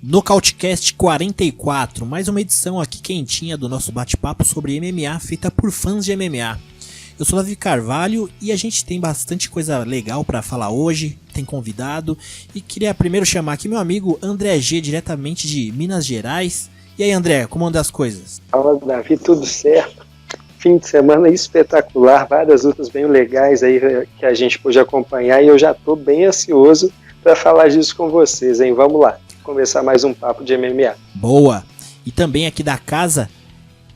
Nocautecast 44, mais uma edição aqui quentinha do nosso bate-papo sobre MMA, feita por fãs de MMA. Eu sou Davi Carvalho e a gente tem bastante coisa legal para falar hoje, tem convidado, e queria primeiro chamar aqui meu amigo André G, diretamente de Minas Gerais. E aí, André, como anda as coisas? Fala, Davi, tudo certo? Fim de semana espetacular, várias lutas bem legais aí que a gente pôde acompanhar e eu já estou bem ansioso para falar disso com vocês, hein? Vamos lá, começar mais um papo de MMA. Boa! E também aqui da casa,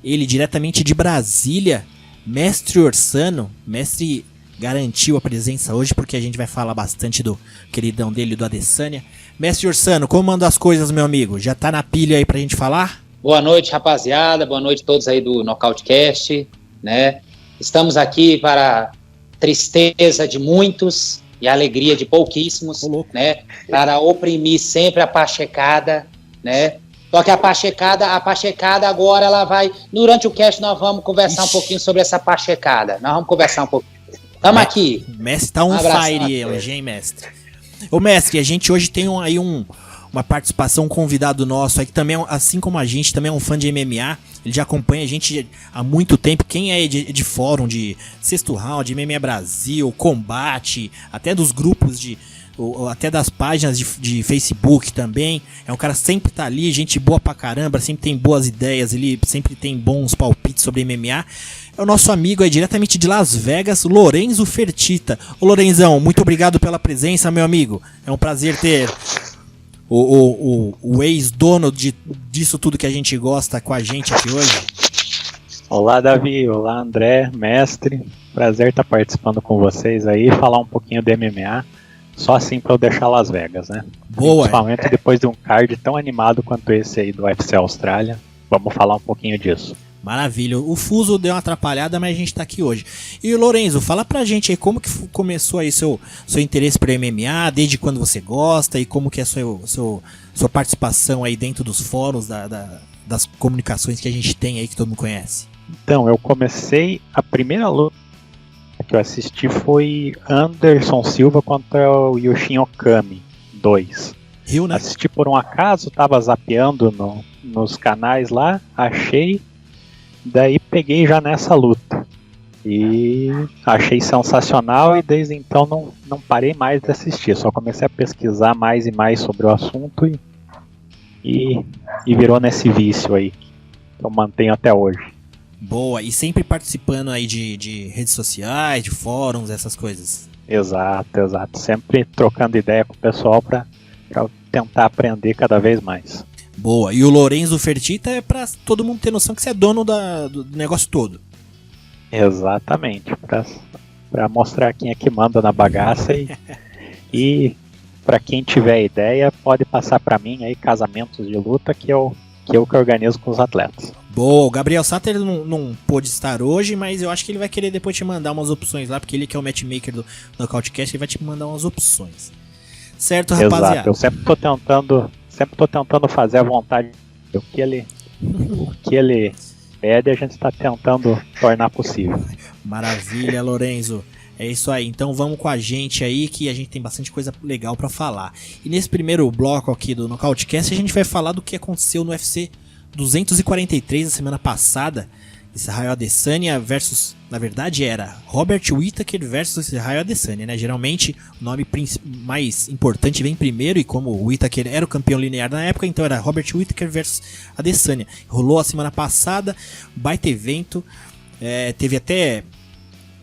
ele diretamente de Brasília, Mestre Orsano. Mestre garantiu a presença hoje porque a gente vai falar bastante do queridão dele, do Adesanya. Mestre Orsano, como andam as coisas, meu amigo? Já tá na pilha aí pra gente falar? Boa noite, rapaziada. Boa noite a todos aí do Nocautecast, né? Estamos aqui para tristeza de muitos e alegria de pouquíssimos, né? Para oprimir sempre a pachecada, né? Só que a pachecada agora ela vai... Durante o cast nós vamos conversar um pouquinho sobre essa pachecada. Nós vamos conversar um pouquinho. Tamo aqui. Mestre tá on fire hoje, hein, mestre? Ô, mestre, a gente hoje tem uma participação, um convidado nosso aí que também, assim como a gente, também é um fã de MMA. Ele já acompanha a gente há muito tempo. Quem é de fórum, de Sexto Round, MMA Brasil, Combate, até dos grupos até das páginas de Facebook também. É um cara que sempre tá ali, gente boa pra caramba, sempre tem boas ideias, ele sempre tem bons palpites sobre MMA. É o nosso amigo aí, diretamente de Las Vegas, Lorenzo Fertitta. Ô Lorenzão, muito obrigado pela presença, meu amigo. É um prazer ter o ex-dono disso tudo que a gente gosta com a gente aqui hoje. Olá, Davi. Olá, André, mestre. Prazer estar participando com vocês aí, falar um pouquinho de MMA. Só assim pra eu deixar Las Vegas, né? Boa. Principalmente depois de um card tão animado quanto esse aí do UFC Austrália. Vamos falar um pouquinho disso. Maravilha. O fuso deu uma atrapalhada, mas a gente tá aqui hoje. E o Lorenzo, fala pra gente aí como que começou aí seu interesse por MMA, desde quando você gosta e como que é a sua participação aí dentro dos fóruns das comunicações que a gente tem aí que todo mundo conhece. Então, eu comecei, a primeira luta que eu assisti foi Anderson Silva contra o Yushin Okami 2. Rio, né? Assisti por um acaso, tava zapeando nos canais lá, achei, daí peguei já nessa luta. E achei sensacional e desde então não parei mais de assistir, só comecei a pesquisar mais e mais sobre o assunto e virou nesse vício aí, que eu mantenho até hoje. Boa, e sempre participando aí de redes sociais, de fóruns, essas coisas. Exato. Sempre trocando ideia com o pessoal pra tentar aprender cada vez mais. Boa, e o Lorenzo Fertitta é pra todo mundo ter noção que você é dono do negócio todo. Exatamente, pra mostrar quem é que manda na bagaça e pra quem tiver ideia pode passar pra mim aí casamentos de luta que eu organizo com os atletas. Boa, o Gabriel Satter não pôde estar hoje, mas eu acho que ele vai querer depois te mandar umas opções lá, porque ele que é o matchmaker do Nocautecast, ele vai te mandar umas opções. Certo, rapaziada? Exato, eu sempre tô tentando fazer a vontade. O que ele pede, a gente está tentando tornar possível. Maravilha, Lorenzo. É isso aí, então vamos com a gente aí que a gente tem bastante coisa legal pra falar. E nesse primeiro bloco aqui do Nocautecast a gente vai falar do que aconteceu no UFC 243 na semana passada. Israel Adesanya versus, na verdade era Robert Whittaker versus Israel Adesanya, né? Geralmente o nome mais importante vem primeiro e como o Whittaker era o campeão linear na época, então era Robert Whittaker versus Adesanya. Rolou a semana passada, baita evento, teve até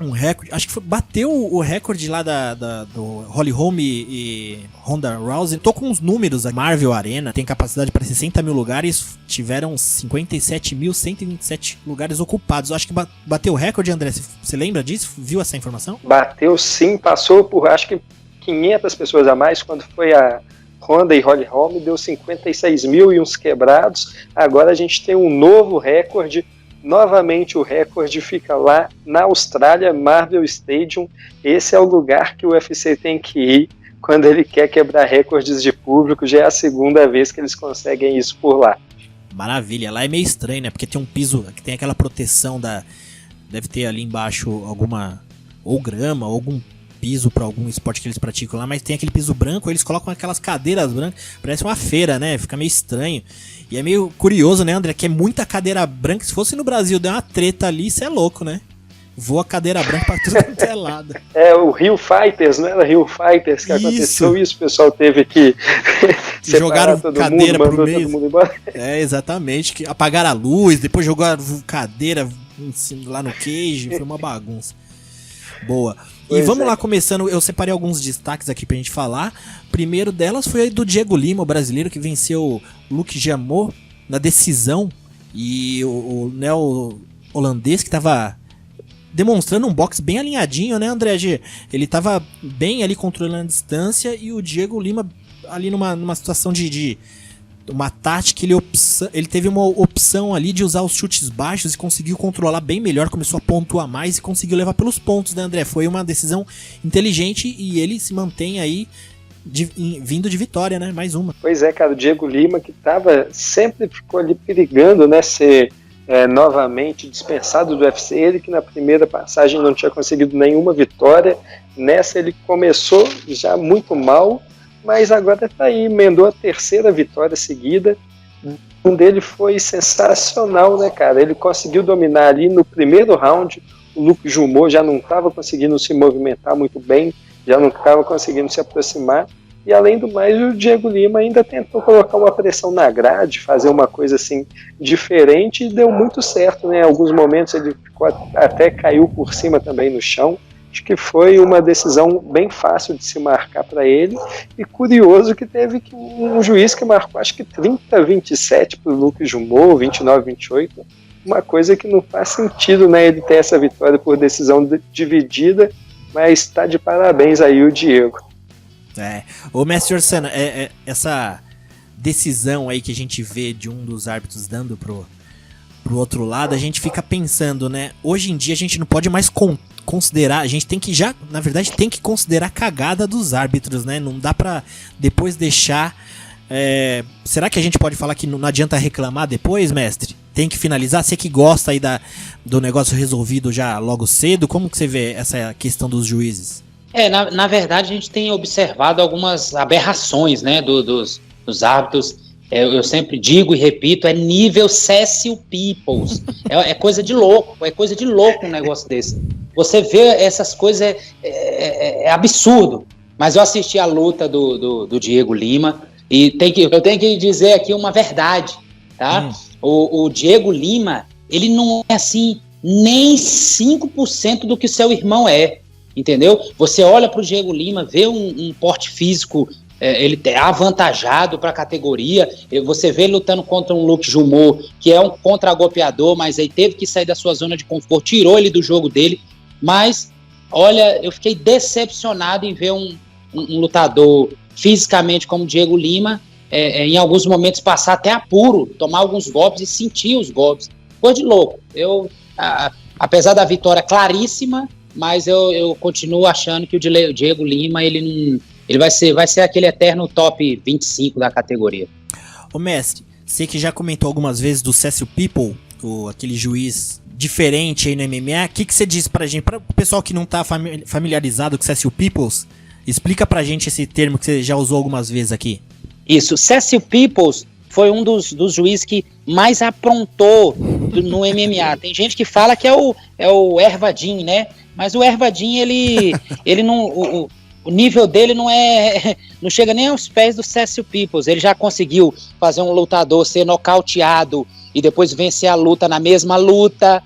um recorde, acho que bateu o recorde lá do Holly Holm e Ronda Rousey. Tô com uns números, a Marvel Arena tem capacidade para 60 mil lugares, tiveram 57.127 lugares ocupados. Eu acho que bateu o recorde, André, você lembra disso? Viu essa informação? Bateu sim, passou por acho que 500 pessoas a mais quando foi a Ronda e Holly Holm, deu 56 mil e uns quebrados. Agora a gente tem um novo recorde novamente o recorde fica lá na Austrália, Marvel Stadium. Esse é o lugar que o UFC tem que ir quando ele quer quebrar recordes de público. Já é a segunda vez que eles conseguem isso por lá. Maravilha, lá é meio estranho, né? Porque tem um piso que tem aquela proteção deve ter ali embaixo alguma ou grama, ou algum piso para algum esporte que eles praticam lá, mas tem aquele piso branco, eles colocam aquelas cadeiras brancas, parece uma feira, né? Fica meio estranho. E é meio curioso, né, André? Que é muita cadeira branca. Se fosse no Brasil, der uma treta ali, isso é louco, né? Voa cadeira branca pra tudo quanto é lado. É, o Rio Fighters, não era Rio Fighters que aconteceu isso, o pessoal teve que jogaram todo cadeira mundo, pro meio. todo mundo embora. É, exatamente, que apagaram a luz, depois jogaram cadeira lá no cage, foi uma bagunça. Boa. E vamos lá, começando, eu separei alguns destaques aqui pra gente falar. Primeiro delas foi do Diego Lima, o brasileiro que venceu o Luke Jamot na decisão. E o neo-holandês que tava demonstrando um boxe bem alinhadinho, né, André G? Ele tava bem ali controlando a distância e o Diego Lima ali numa situação de uma tática, ele teve uma opção ali de usar os chutes baixos e conseguiu controlar bem melhor, começou a pontuar mais e conseguiu levar pelos pontos, né, André? Foi uma decisão inteligente e ele se mantém aí vindo de vitória, né? Mais uma. Pois é, cara, o Diego Lima que sempre ficou ali perigando, né, ser novamente dispensado do UFC, ele que na primeira passagem não tinha conseguido nenhuma vitória, nessa ele começou já muito mal, mas agora tá aí, emendou a terceira vitória seguida. Um dele foi sensacional, né, cara? Ele conseguiu dominar ali no primeiro round. O Luke Jamot já não estava conseguindo se movimentar muito bem, já não estava conseguindo se aproximar. E além do mais, o Diego Lima ainda tentou colocar uma pressão na grade, fazer uma coisa assim diferente, e deu muito certo, né? Em alguns momentos ele até caiu por cima também no chão. Acho que foi uma decisão bem fácil de se marcar para ele, e curioso que teve um juiz que marcou acho que 30-27 para o Luke Jamot, 29-28, uma coisa que não faz sentido, né, ele ter essa vitória por decisão dividida, mas está de parabéns aí o Diego. Ô mestre Orsana, essa decisão aí que a gente vê de um dos árbitros dando pro outro lado, a gente fica pensando, né, hoje em dia a gente não pode mais considerar, a gente tem que na verdade tem que considerar a cagada dos árbitros, né, não dá pra depois deixar, será que a gente pode falar que não adianta reclamar depois, mestre? Tem que finalizar? Você que gosta aí do negócio resolvido já logo cedo, como que você vê essa questão dos juízes? Na verdade, a gente tem observado algumas aberrações, né, dos árbitros. Eu sempre digo e repito, é nível Cécio Peoples. É coisa de louco, um negócio desse. Você vê essas coisas, é absurdo. Mas eu assisti a luta do Diego Lima e eu tenho que dizer aqui uma verdade, tá? O Diego Lima, ele não é assim nem 5% do que o seu irmão é. Entendeu? Você olha para o Diego Lima, vê um porte físico, ele é avantajado para a categoria. Você vê ele lutando contra um Luke Jamot, que é um contra-golpeador, mas aí teve que sair da sua zona de conforto, tirou ele do jogo dele. Mas, olha, eu fiquei decepcionado em ver um lutador fisicamente como o Diego Lima, em alguns momentos passar até apuro, tomar alguns golpes e sentir os golpes. Coisa de louco. Apesar da vitória claríssima, mas eu continuo achando que o Diego Lima ele vai ser aquele eterno top 25 da categoria. Ô mestre, você que já comentou algumas vezes do Cécio People, aquele juiz diferente aí no MMA, o que você diz pra gente, para o pessoal que não tá familiarizado com Cécio Peoples, explica pra gente esse termo que você já usou algumas vezes aqui. Isso, Cécio Peoples foi um dos juízes que mais aprontou no MMA. Tem gente que fala que é o Ervadim, né? Mas o Ervadim, ele não, o nível dele não chega nem aos pés do Cécio Peoples. Ele já conseguiu fazer um lutador ser nocauteado e depois vencer a luta na mesma luta.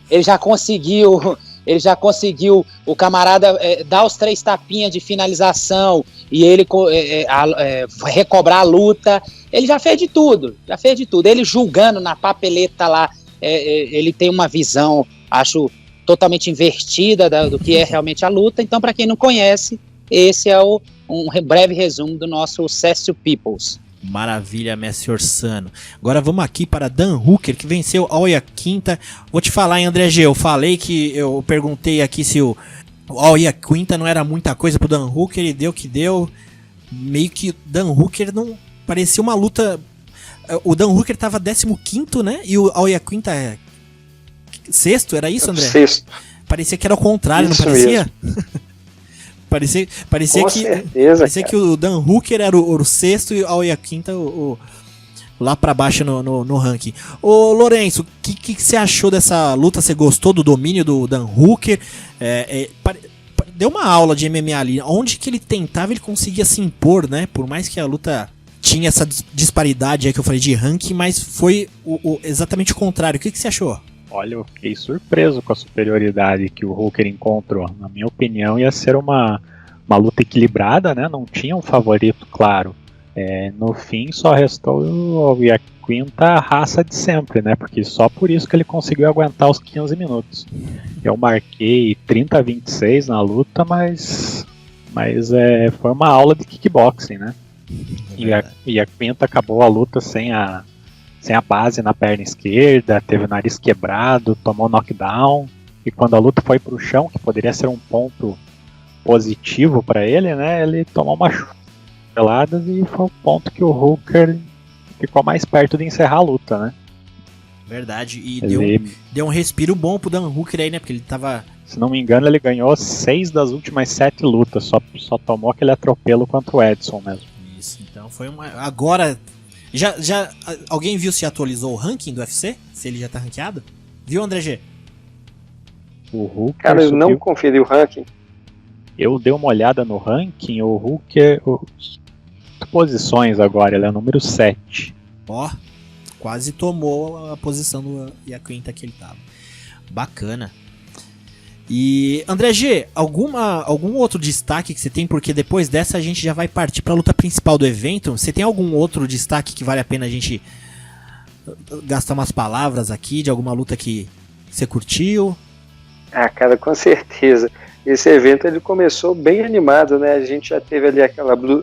Ele já conseguiu o camarada dar os 3 tapinhas de finalização e ele recobrar a luta. Ele já fez de tudo. Ele julgando na papeleta lá, ele tem uma visão, acho, totalmente invertida do que é realmente a luta. Então, para quem não conhece, esse é um breve resumo do nosso Cécio Peoples. Maravilha, Messi Orsano. Agora vamos aqui para Dan Hooker, que venceu Aoya Quinta. Vou te falar, hein, André G, eu falei que eu perguntei aqui se o Aoya Quinta não era muita coisa pro Dan Hooker, e deu que deu. Meio que Dan Hooker não parecia uma luta. O Dan Hooker tava 15º, né? E o Aoya Quinta é sexto, era isso, André? Sexto. Parecia que era o contrário, Isso não parecia? parecia Com que certeza, parecia que o Dan Hooker era o sexto e o Aoya Quinta lá pra baixo no ranking. Ô Lourenço, o que você achou dessa luta? Você gostou do domínio do Dan Hooker? Deu uma aula de MMA ali. Onde que ele tentava, ele conseguia se impor, né? Por mais que a luta tinha essa disparidade aí que eu falei de ranking, mas foi exatamente o contrário. O que você achou? Olha, eu fiquei surpreso com a superioridade que o Hooker encontrou. Na minha opinião, ia ser uma luta equilibrada, né? Não tinha um favorito claro. No fim, só restou o Quinta a raça de sempre, né? Porque só por isso que ele conseguiu aguentar os 15 minutos. Eu marquei 30-26 na luta, mas foi uma aula de kickboxing, né? E a Quinta acabou a luta sem a base na perna esquerda, teve o nariz quebrado, tomou knockdown, e quando a luta foi pro chão, que poderia ser um ponto positivo para ele, né? Ele tomou uma peladas e foi o ponto que o Hooker ficou mais perto de encerrar a luta, né? Verdade, e deu um respiro bom pro Dan Hooker aí, né? Porque ele tava... Se não me engano, ele ganhou 6 das últimas 7 lutas, só tomou aquele atropelo contra o Edson mesmo. Isso, então foi uma... Agora, já alguém viu se atualizou o ranking do UFC? Se ele já tá ranqueado? Viu, André G? O Hooker... Cara, eu não conferi o ranking. Eu dei uma olhada no ranking, o Hooker... posições agora, ele é o número 7. Ó, quase tomou a posição do Iaquinta que ele tava. Bacana. E, André G, algum outro destaque que você tem? Porque depois dessa a gente já vai partir para a luta principal do evento. Você tem algum outro destaque que vale a pena a gente gastar umas palavras aqui, de alguma luta que você curtiu? Ah, cara, com certeza. Esse evento ele começou bem animado, né? A gente já teve ali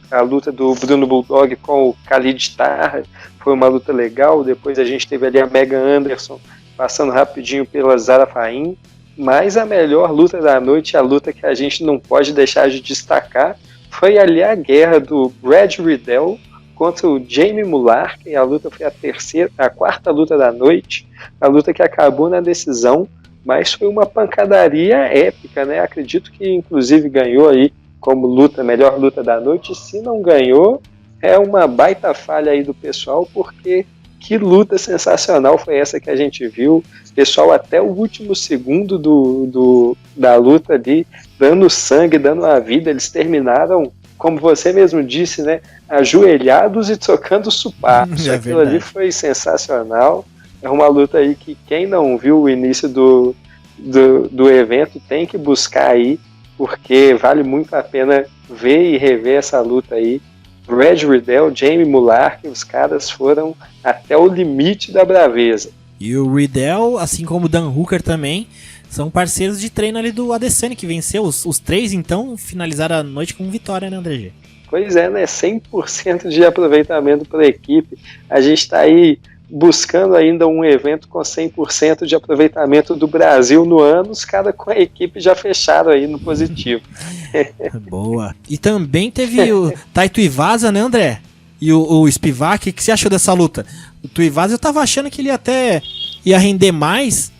a luta do Bruno Bulldog com o Khalid Tarra, foi uma luta legal. Depois a gente teve ali a Megan Anderson passando rapidinho pela Zara Faim. Mas a melhor luta da noite, a luta que a gente não pode deixar de destacar, foi ali a guerra do Brad Riddell contra o Jamie Mullar, e a luta foi a quarta luta da noite, a luta que acabou na decisão. Mas foi uma pancadaria épica, né? Acredito que inclusive ganhou aí como melhor luta da noite. Se não ganhou, é uma baita falha aí do pessoal, porque que luta sensacional foi essa que a gente viu. Pessoal, até o último segundo da luta ali, dando sangue, dando a vida. Eles terminaram, como você mesmo disse, né? Ajoelhados e trocando supapos. Aquilo ali foi sensacional. É uma luta aí que quem não viu o início do evento tem que buscar aí, porque vale muito a pena ver e rever essa luta aí. Brad Riddell, Jamie Mullar, que os caras foram até o limite da braveza. E o Riddell, assim como o Dan Hooker também, são parceiros de treino ali do Adesanya, que venceu os três, então finalizaram a noite com vitória, né, André G? Pois é, né? 100% de aproveitamento para a equipe. A gente está aí buscando ainda um evento com 100% de aproveitamento do Brasil no ano. Os caras com a equipe já fecharam aí no positivo. Boa. E também teve o Taito Iwasa, né, André? E o Spivak. O que você achou dessa luta? O Tuivasa eu tava achando que ele até ia render mais.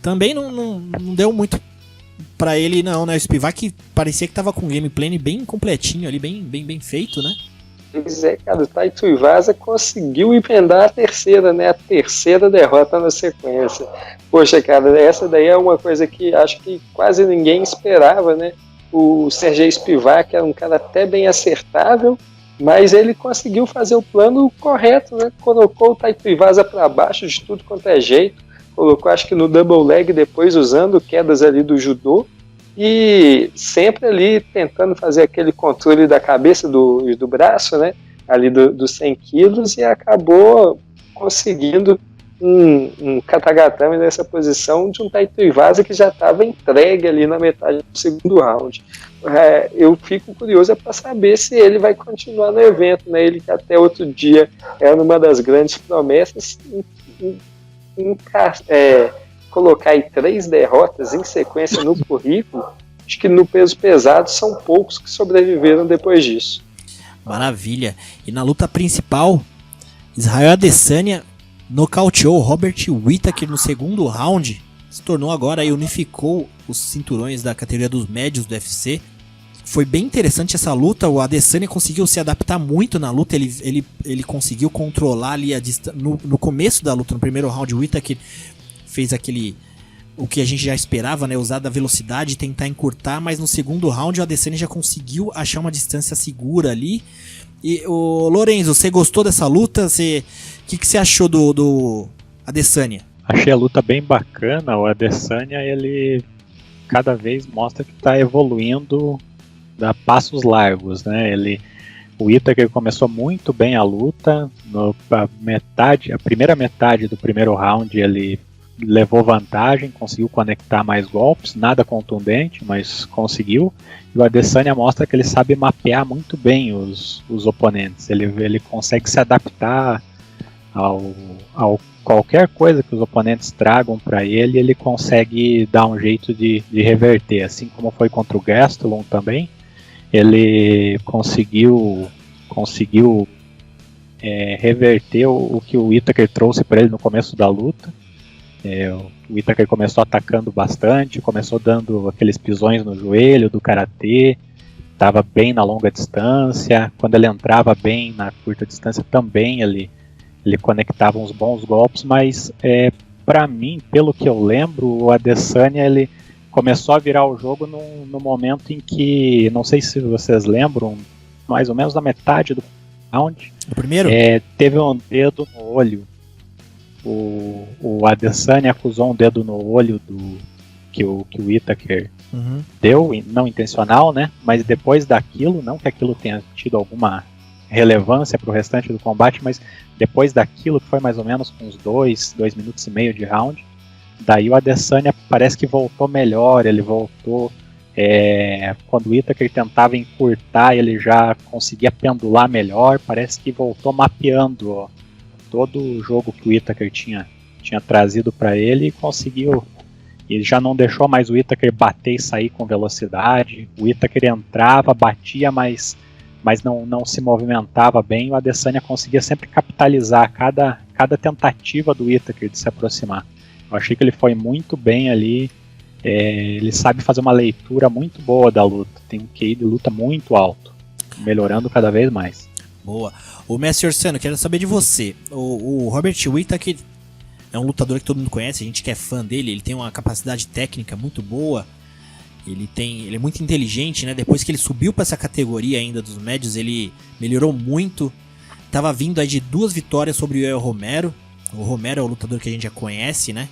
Também não deu muito pra ele, não, né? O Spivak parecia que tava com um gameplay bem completinho ali, bem feito, né? Pois é, cara, o Taito Iwasa conseguiu emendar a terceira, né? A terceira derrota na sequência. Poxa, cara, essa daí é uma coisa que acho que quase ninguém esperava, né? O Sergei Spivak era um cara até bem acertável, mas ele conseguiu fazer o plano correto, né? Colocou o Taito Iwasa para baixo de tudo quanto é jeito, colocou acho que no double leg depois usando quedas ali do judô, e sempre ali tentando fazer aquele controle da cabeça do braço, né, ali dos 100 quilos, e acabou conseguindo um Katagatame nessa posição de um Taito Iwasa que já estava entregue ali na metade do segundo round. Eu fico curioso para saber se ele vai continuar no evento, né? Ele que até outro dia era uma das grandes promessas, colocar aí 3 derrotas em sequência no currículo. Acho que no peso pesado são poucos que sobreviveram depois disso. Maravilha. E na luta principal, Israel Adesanya nocauteou Robert Whittaker no segundo round. Se tornou agora e unificou os cinturões da categoria dos médios do UFC. Foi bem interessante essa luta. O Adesanya conseguiu se adaptar muito na luta. Ele conseguiu controlar ali a distância. No começo da luta, no primeiro round, o Whittaker fez o que a gente já esperava, né? Usar da velocidade e tentar encurtar. Mas no segundo round, o Adesanya já conseguiu achar uma distância segura ali. E o Lorenzo, você gostou dessa luta? O que você achou do Adesanya? Achei a luta bem bacana. O Adesanya, ele cada vez mostra que está evoluindo a passos largos, né? O Whittaker começou muito bem a luta. A primeira metade do primeiro round ele levou vantagem, conseguiu conectar mais golpes, nada contundente, mas conseguiu. E o Adesanya mostra que ele sabe mapear muito bem os oponentes. Ele consegue se adaptar ao qualquer coisa que os oponentes tragam para ele, ele consegue dar um jeito de reverter, assim como foi contra o Gastelum também. Ele conseguiu reverter o que o Whittaker trouxe para ele no começo da luta. O Whittaker começou atacando bastante, começou dando aqueles pisões no joelho do karatê, estava bem na longa distância. Quando ele entrava bem na curta distância também ele conectava uns bons golpes, mas para mim, pelo que eu lembro, o Adesanya ele começou a virar o jogo no momento em que, não sei se vocês lembram, mais ou menos na metade do round, o primeiro? Teve um dedo no olho. O Adesanya acusou um dedo no olho que o Whittaker deu, não intencional, né? Mas depois daquilo, não que aquilo tenha tido alguma relevância para o restante do combate, mas depois daquilo, que foi mais ou menos com uns 2 minutos e meio de round, daí o Adesanya parece que voltou melhor. Ele voltou quando o Whittaker tentava encurtar, ele já conseguia pendular melhor. Parece que voltou mapeando todo o jogo que o Whittaker tinha trazido para ele e conseguiu. Ele já não deixou mais o Whittaker bater e sair com velocidade. O Whittaker entrava, batia, mas não se movimentava bem. O Adesanya conseguia sempre capitalizar cada tentativa do Whittaker de se aproximar. Eu achei que ele foi muito bem ali. Ele sabe fazer uma leitura muito boa da luta. Tem um QI de luta muito alto, melhorando cada vez mais. Boa. O Mestre Orsano, quero saber de você. O Robert Whittaker é um lutador que todo mundo conhece, a gente que é fã dele. Ele tem uma capacidade técnica muito boa. Ele é muito inteligente, né? Depois que ele subiu para essa categoria ainda dos médios, ele melhorou muito. Tava vindo aí de 2 vitórias sobre o Yoel Romero. O Romero é o lutador que a gente já conhece, né?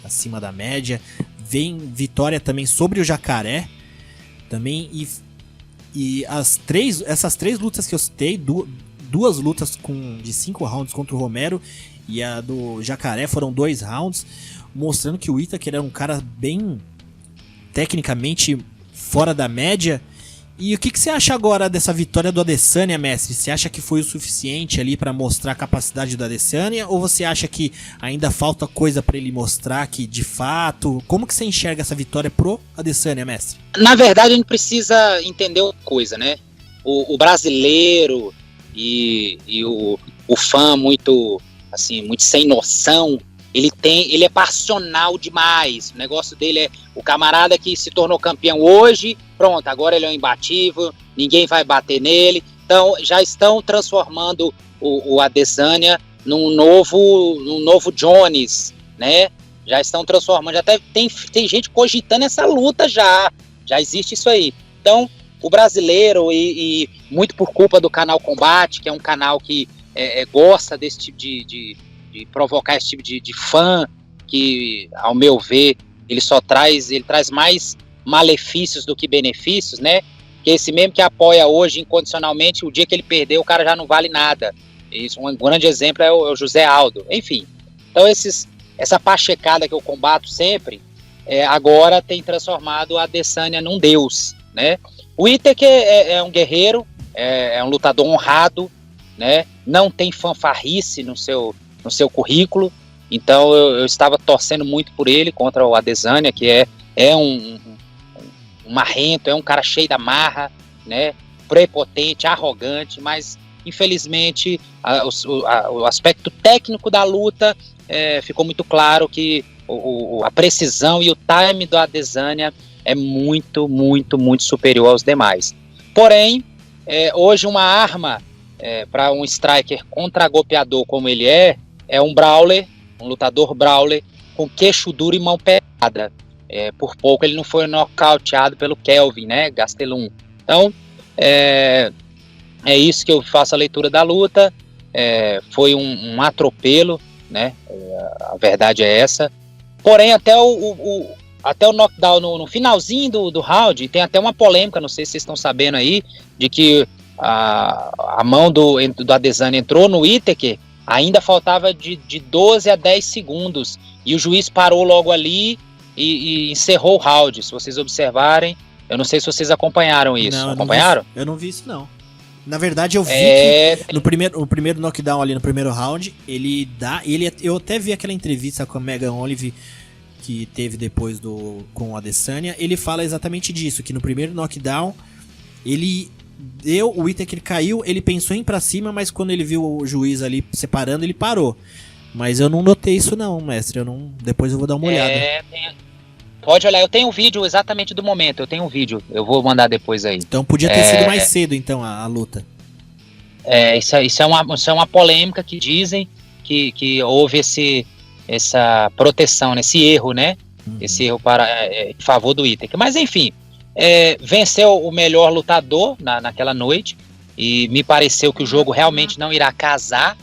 Acima da média. Vem vitória também sobre o Jacaré. Também. E essas 3 lutas que eu citei, 2 lutas de 5 rounds contra o Romero e a do Jacaré foram 2 rounds, mostrando que o Whittaker era um cara bem tecnicamente fora da média. E o que você acha agora dessa vitória do Adesanya, mestre? Você acha que foi o suficiente ali para mostrar a capacidade do Adesanya? Ou você acha que ainda falta coisa para ele mostrar que de fato... Como que você enxerga essa vitória pro Adesanya, mestre? Na verdade, a gente precisa entender uma coisa, né? O brasileiro e o fã muito sem noção, ele é passional demais. O negócio dele é o camarada que se tornou campeão hoje, pronto, agora ele é um imbatível, ninguém vai bater nele. Então já estão transformando o Adesanya num novo Jones, né? Já estão transformando, já até tem gente cogitando essa luta já existe isso aí. Então o brasileiro, e muito por culpa do canal Combate, que é um canal que gosta desse tipo de provocar esse tipo de fã, que, ao meu ver, ele traz mais malefícios do que benefícios, né? Que esse mesmo que apoia hoje incondicionalmente, o dia que ele perder, o cara já não vale nada. Isso, um grande exemplo é o José Aldo. Enfim, Então essa pachecada que eu combato sempre, agora tem transformado a Adesanya num deus, né? O Whittaker é um guerreiro, é um lutador honrado, né? Não tem fanfarrice no seu currículo, então eu estava torcendo muito por ele contra o Adesanya, que é um marrento, é um cara cheio da marra, né? Prepotente, arrogante, mas infelizmente o aspecto técnico da luta ficou muito claro que a precisão e o time do Adesanya é muito, muito, muito superior aos demais. Porém, hoje uma arma para um striker contragolpeador como ele é um brawler, um lutador brawler com queixo duro e mão pesada. Por pouco ele não foi nocauteado pelo Kelvin, né, Gastelum. Então, é isso que eu faço a leitura da luta. Foi um atropelo, né, a verdade é essa. Porém, até o knockdown no finalzinho do round, tem até uma polêmica, não sei se vocês estão sabendo aí, de que a mão do Adesanya entrou no Whittaker, ainda faltava de 12 a 10 segundos, e o juiz parou logo ali e encerrou o round. Se vocês observarem, eu não sei se vocês acompanharam isso. Não, acompanharam? Eu não vi isso, não. Na verdade, eu vi que no primeiro knockdown ali, no primeiro round, eu até vi aquela entrevista com a Megan Olive que teve depois com o Adesanya. Ele fala exatamente disso, que no primeiro knockdown, o Whittaker caiu, ele pensou em ir pra cima, mas quando ele viu o juiz ali separando, ele parou. Mas eu não notei isso não, mestre. Depois eu vou dar uma olhada. Pode olhar, eu tenho um vídeo exatamente do momento, eu vou mandar depois aí. Então podia ter sido mais cedo, então, a luta. Isso é uma polêmica que dizem que houve essa proteção, esse erro, né? Uhum. Esse erro em favor do Whittaker. Mas enfim, venceu o melhor lutador naquela noite, e me pareceu que o jogo realmente não irá casar.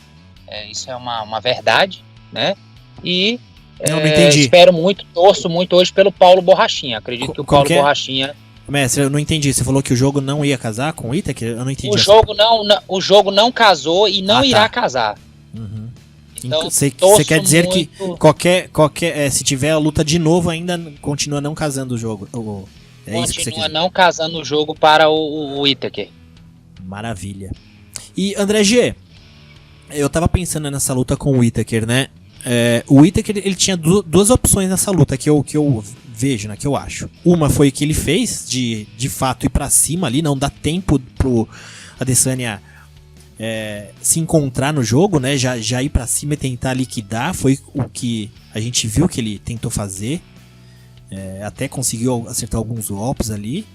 Isso é uma verdade, né? E não entendi. Espero muito, torço muito hoje pelo Paulo Borrachinha. Acredito que o Paulo Borrachinha... Mestre, eu não entendi. Você falou que o jogo não ia casar com o Whittaker? Eu não entendi. O jogo não casou e não irá casar. Uhum. Então, você quer dizer muito... que qualquer se tiver a luta de novo, ainda continua não casando o jogo? Isso que você continua não casando o jogo para o Whittaker. Maravilha. E André G, eu tava pensando nessa luta com o Whittaker, né? O Whittaker, ele tinha duas opções nessa luta que eu vejo, né, que eu acho. Uma foi o que ele fez, de fato ir pra cima ali, não dá tempo pro Adesanya se encontrar no jogo, né, já ir pra cima e tentar liquidar, foi o que a gente viu que ele tentou fazer, até conseguiu acertar alguns golpes ali.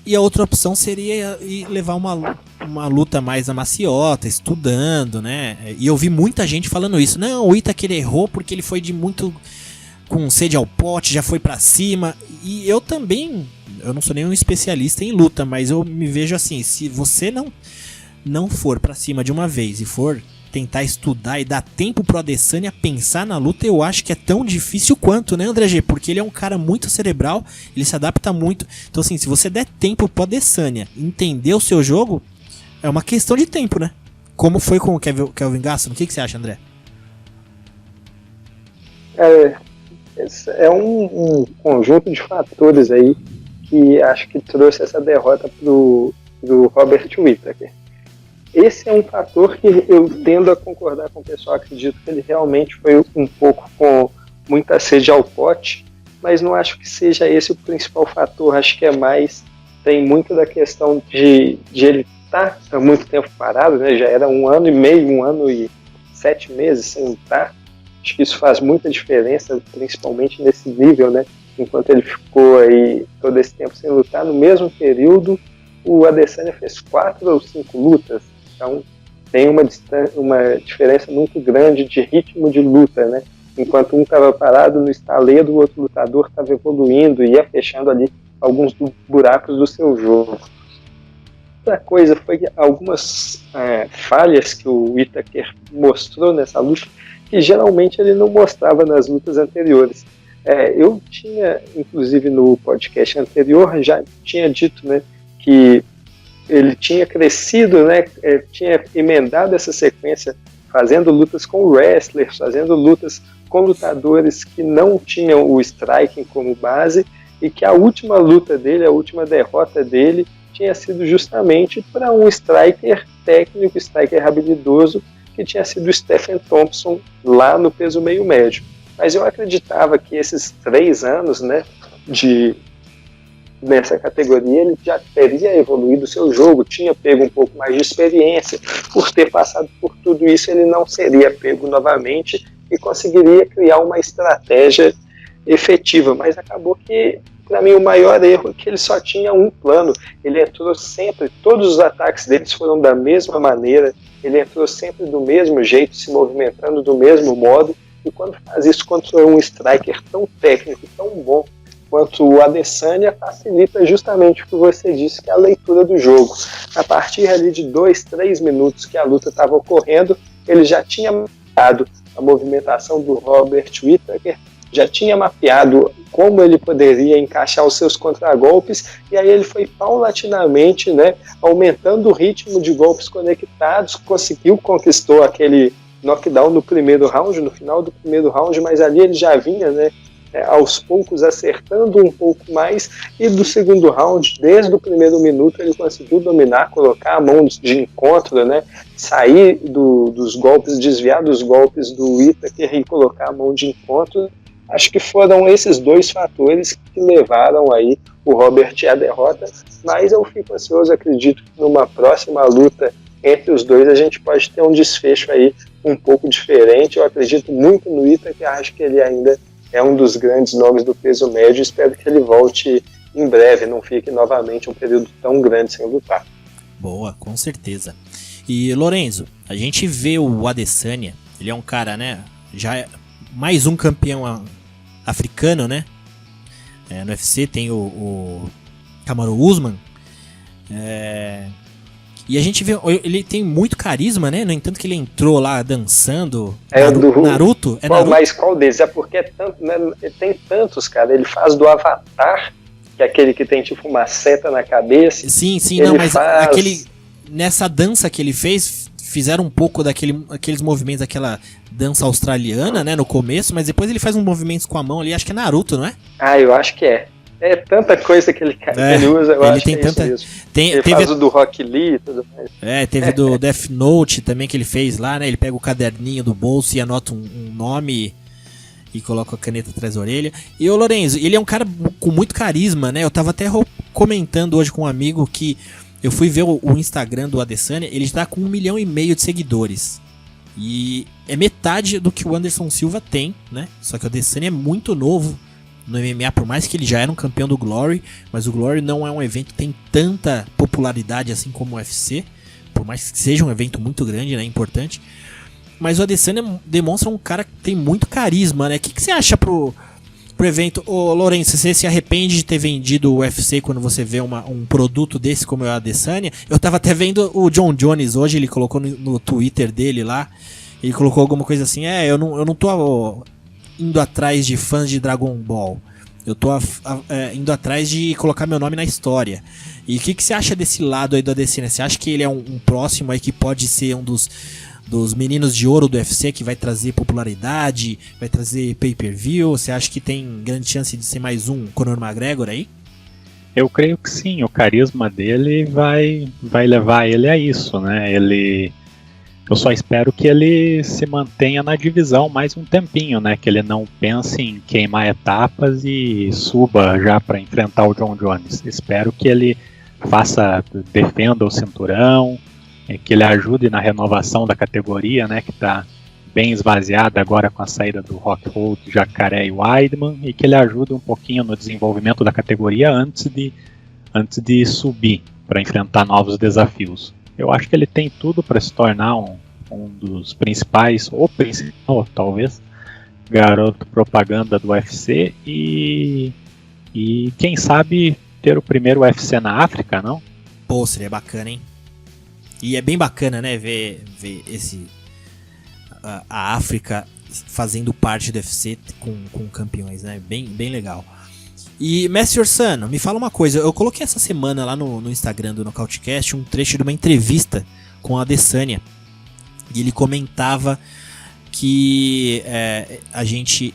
E a outra opção seria levar uma luta mais na maciota, estudando, né? E eu vi muita gente falando isso. Não, o Whittaker errou porque ele foi com sede ao pote, já foi pra cima. E eu também, eu não sou nenhum especialista em luta, mas eu me vejo assim, se você não for pra cima de uma vez e for tentar estudar e dar tempo pro Adesanya pensar na luta, eu acho que é tão difícil quanto, né, André G? Porque ele é um cara muito cerebral, ele se adapta muito. Então, assim, se você der tempo pro Adesanya entender o seu jogo, é uma questão de tempo, né? Como foi com o Kelvin Gastelum. O que você acha, André? É um conjunto de fatores aí que acho que trouxe essa derrota pro Robert Whittaker. Esse é um fator que eu tendo a concordar com o pessoal. Acredito que ele realmente foi um pouco com muita sede ao pote, mas não acho que seja esse o principal fator. Acho que tem muito da questão de ele estar há muito tempo parado, né? Já era 1 ano e meio, 1 ano e 7 meses sem lutar. Acho que isso faz muita diferença, principalmente nesse nível, né? Enquanto ele ficou aí todo esse tempo sem lutar, no mesmo período o Adesanya fez 4 ou 5 lutas. Então tem uma diferença muito grande de ritmo de luta, né? Enquanto um estava parado no estaleiro, o outro lutador estava evoluindo e ia fechando ali alguns buracos do seu jogo. Outra coisa foi que algumas falhas que o Whittaker mostrou nessa luta, que geralmente ele não mostrava nas lutas anteriores. Eu tinha, inclusive no podcast anterior, já tinha dito, né, que ele tinha crescido, né, tinha emendado essa sequência fazendo lutas com wrestlers, fazendo lutas com lutadores que não tinham o striking como base, e que a última luta dele, a última derrota dele, tinha sido justamente para um striker técnico, striker habilidoso, que tinha sido o Stephen Thompson lá no peso meio médio. Mas eu acreditava que esses 3 anos, né, nessa categoria, ele já teria evoluído o seu jogo, tinha pego um pouco mais de experiência. Por ter passado por tudo isso, ele não seria pego novamente e conseguiria criar uma estratégia efetiva. Mas acabou que, para mim, o maior erro é que ele só tinha um plano. Ele entrou sempre, todos os ataques deles foram da mesma maneira, ele entrou sempre do mesmo jeito, se movimentando do mesmo modo, e quando faz isso contra um striker tão técnico, tão bom quanto o Adesanya, facilita justamente o que você disse, que é a leitura do jogo. A partir ali de 2, 3 minutos que a luta estava ocorrendo, ele já tinha mapeado a movimentação do Robert Whittaker, já tinha mapeado como ele poderia encaixar os seus contragolpes, e aí ele foi paulatinamente, né, aumentando o ritmo de golpes conectados, conquistou aquele knockdown no primeiro round, no final do primeiro round, mas ali ele já vinha, né, aos poucos acertando um pouco mais, e do segundo round, desde o primeiro minuto, ele conseguiu dominar, colocar a mão de encontro, né, sair dos golpes, desviar dos golpes do Whittaker e colocar a mão de encontro. Acho que foram esses 2 fatores que levaram aí o Robert à derrota, mas eu fico ansioso, acredito que numa próxima luta entre os dois a gente pode ter um desfecho aí um pouco diferente. Eu acredito muito no Whittaker, acho que ele ainda é um dos grandes nomes do peso médio, espero que ele volte em breve, não fique novamente um período tão grande sem lutar. Boa, com certeza. E Lorenzo, a gente vê o Adesanya, ele é um cara, né, já é mais um campeão africano, né, no UFC tem o Kamaru Usman, e a gente vê, ele tem muito carisma, né, no entanto que ele entrou lá dançando, Naruto? Mas qual deles? É porque é tanto, né, tem tantos, cara, ele faz do Avatar, que é aquele que tem tipo uma seta na cabeça. Sim, não, mas aquele, nessa dança que ele fez, fizeram um pouco aqueles movimentos, daquela dança australiana, né, no começo, mas depois ele faz uns movimentos com a mão ali, acho que é Naruto, não é? Eu acho que é. É tanta coisa que ele usa, eu acho que é isso mesmo. Ele faz o do Rock Lee e tudo mais. Teve do Death Note também que ele fez lá, né, ele pega o caderninho do bolso e anota um nome e coloca a caneta atrás da orelha. E o Lorenzo, ele é um cara com muito carisma, né, eu tava até comentando hoje com um amigo que eu fui ver o Instagram do Adesanya, ele está com 1,5 milhão de seguidores. E é metade do que o Anderson Silva tem, né? Só que o Adesanya é muito novo no MMA, por mais que ele já era um campeão do Glory, mas o Glory não é um evento que tem tanta popularidade assim como o UFC, por mais que seja um evento muito grande, né, importante. Mas o Adesanya demonstra um cara que tem muito carisma, né? O que você acha pro evento? Ô Lourenço, você se arrepende de ter vendido o UFC quando você vê um produto desse como é o Adesanya? Eu tava até vendo o John Jones hoje, ele colocou no Twitter dele lá, ele colocou alguma coisa assim, eu não tô indo atrás de fãs de Dragon Ball, eu tô indo atrás de colocar meu nome na história. E o que você acha desse lado aí do Adesanya? Você acha que ele é um próximo aí que pode ser um dos meninos de ouro do UFC, que vai trazer popularidade, vai trazer pay-per-view? Você acha que tem grande chance de ser mais um Conor McGregor aí? Eu creio que sim, o carisma dele vai levar ele a isso, né? Eu só espero que ele se mantenha na divisão mais um tempinho, né? Que ele não pense em queimar etapas e suba já para enfrentar o John Jones. Espero que ele defenda o cinturão, que ele ajude na renovação da categoria, né? Que está bem esvaziada agora com a saída do Rockhold, Jacare e Weidman, e que ele ajude um pouquinho no desenvolvimento da categoria antes de subir para enfrentar novos desafios. Eu acho que ele tem tudo para se tornar um dos principais, ou principal, talvez, garoto propaganda do UFC e quem sabe ter o primeiro UFC na África, não? Pô, seria bacana, hein? E é bem bacana, né, ver a África fazendo parte do UFC com campeões, né? Bem legal. E, Mestre Orsano, me fala uma coisa. Eu coloquei essa semana lá no Instagram do NocauteCast um trecho de uma entrevista com a Adesanya. E ele comentava que a gente...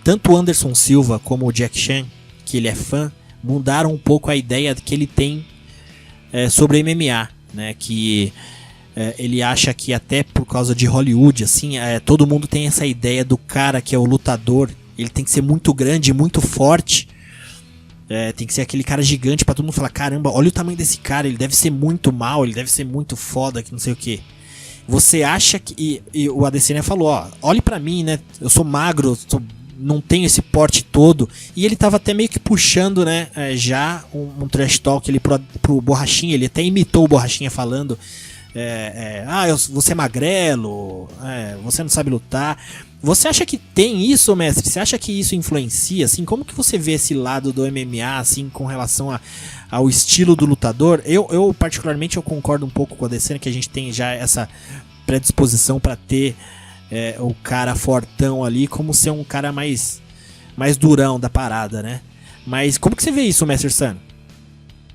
tanto o Anderson Silva como o Jack Chan, que ele é fã, mudaram um pouco a ideia que ele tem sobre MMA, né? Que ele acha que até por causa de Hollywood, assim, todo mundo tem essa ideia do cara que é o lutador. Ele tem que ser muito grande, muito forte. Tem que ser aquele cara gigante pra todo mundo falar: caramba, olha o tamanho desse cara, ele deve ser muito mal, ele deve ser muito foda, que não sei o que. Você acha que... E o Adesanya falou, olhe pra mim, né? Eu sou magro, não tenho esse porte todo. E ele tava até meio que puxando, né? Já um trash talk ali pro Borrachinha. Ele até imitou o Borrachinha falando... você é magrelo, você não sabe lutar. Você acha que tem isso, mestre? Você acha que isso influencia? Assim, como que você vê esse lado do MMA, assim, com relação ao estilo do lutador? Eu particularmente, eu concordo um pouco com a Adesanya, que a gente tem já essa predisposição para ter o cara fortão ali, como ser um cara mais durão da parada, né? Mas como que você vê isso, mestre Sano?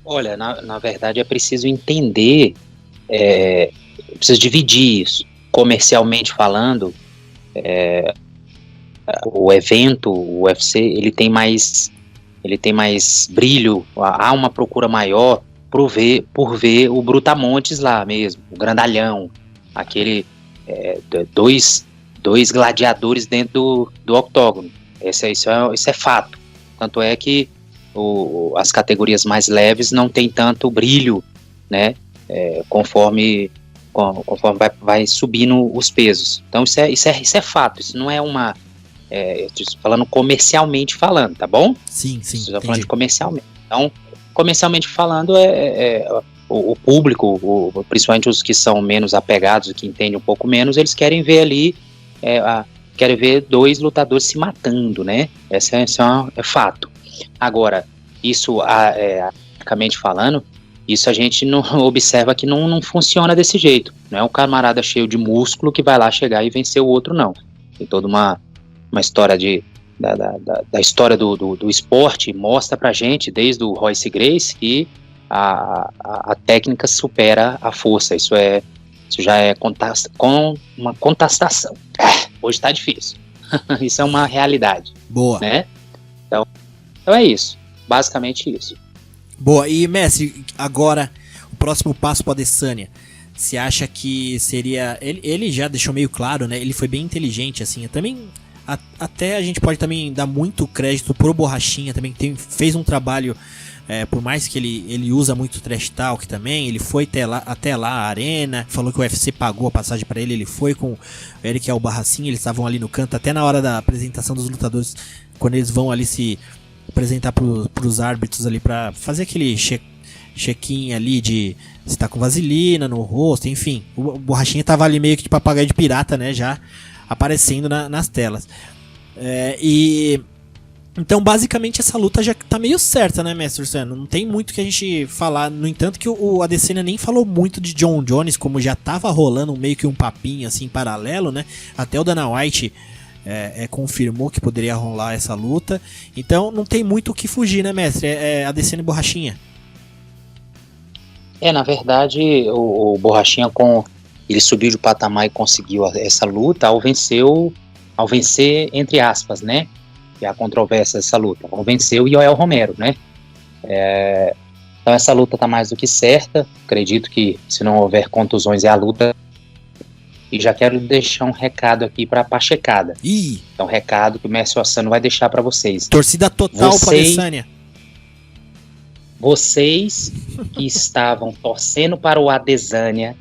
Olha, na verdade é preciso entender, preciso dividir isso. Comercialmente falando, o evento, o UFC, ele tem mais brilho, há uma procura maior por ver o Brutamontes lá mesmo, o grandalhão, aquele dois gladiadores dentro do octógono. Isso é fato. Tanto é que as categorias mais leves não tem tanto brilho, né? Conforme vai subindo os pesos. Então isso é fato. Isso não é uma... estou falando comercialmente falando, tá bom? Sim. Estou falando de comercialmente. Então, comercialmente falando, o público, principalmente os que são menos apegados, que entendem um pouco menos, eles querem ver ali, querem ver dois lutadores se matando, né? Esse é fato. Agora, isso, basicamente falando, isso a gente não observa que não funciona desse jeito. Não é um camarada cheio de músculo que vai lá chegar e vencer o outro, não. Tem toda uma história da história do esporte, mostra pra gente, desde o Royce Gracie, que a técnica supera a força. Isso já é com uma contestação. Hoje tá difícil. Isso é uma realidade. Boa. Né? Então é isso. Basicamente isso. Boa. E, mestre, agora o próximo passo para Adesanya. Você acha que seria... Ele já deixou meio claro, né? Ele foi bem inteligente, assim. Também... Até a gente pode também dar muito crédito pro Borrachinha também, que fez um trabalho, por mais que ele usa muito trash talk também, ele foi até lá a arena, falou que o UFC pagou a passagem para ele foi com ele, que é o Borrachinha, eles estavam ali no canto, até na hora da apresentação dos lutadores, quando eles vão ali se apresentar pros árbitros ali para fazer aquele check-in ali de se tá com vaselina no rosto, enfim, o Borrachinha tava ali meio que de papagaio de pirata, né, já aparecendo nas telas. Então, basicamente, essa luta já tá meio certa, né, mestre Luciano? Não tem muito que a gente falar. No entanto, que o Adesanya nem falou muito de John Jones, como já tava rolando meio que um papinho assim paralelo, né? Até o Dana White confirmou que poderia rolar essa luta. Então, não tem muito o que fugir, né, mestre? Adesanya e Borrachinha. Na verdade, o Borrachinha ele subiu de patamar e conseguiu essa luta ao vencer, entre aspas, né? Que é a controvérsia dessa luta. Ao vencer o Yoel Romero, né? Então essa luta tá mais do que certa. Acredito que se não houver contusões é a luta. E já quero deixar um recado aqui pra Pachecada. É um recado que o Mestre Ossano vai deixar pra vocês. Torcida total pra Adesanya. Vocês que estavam torcendo para o Adesanya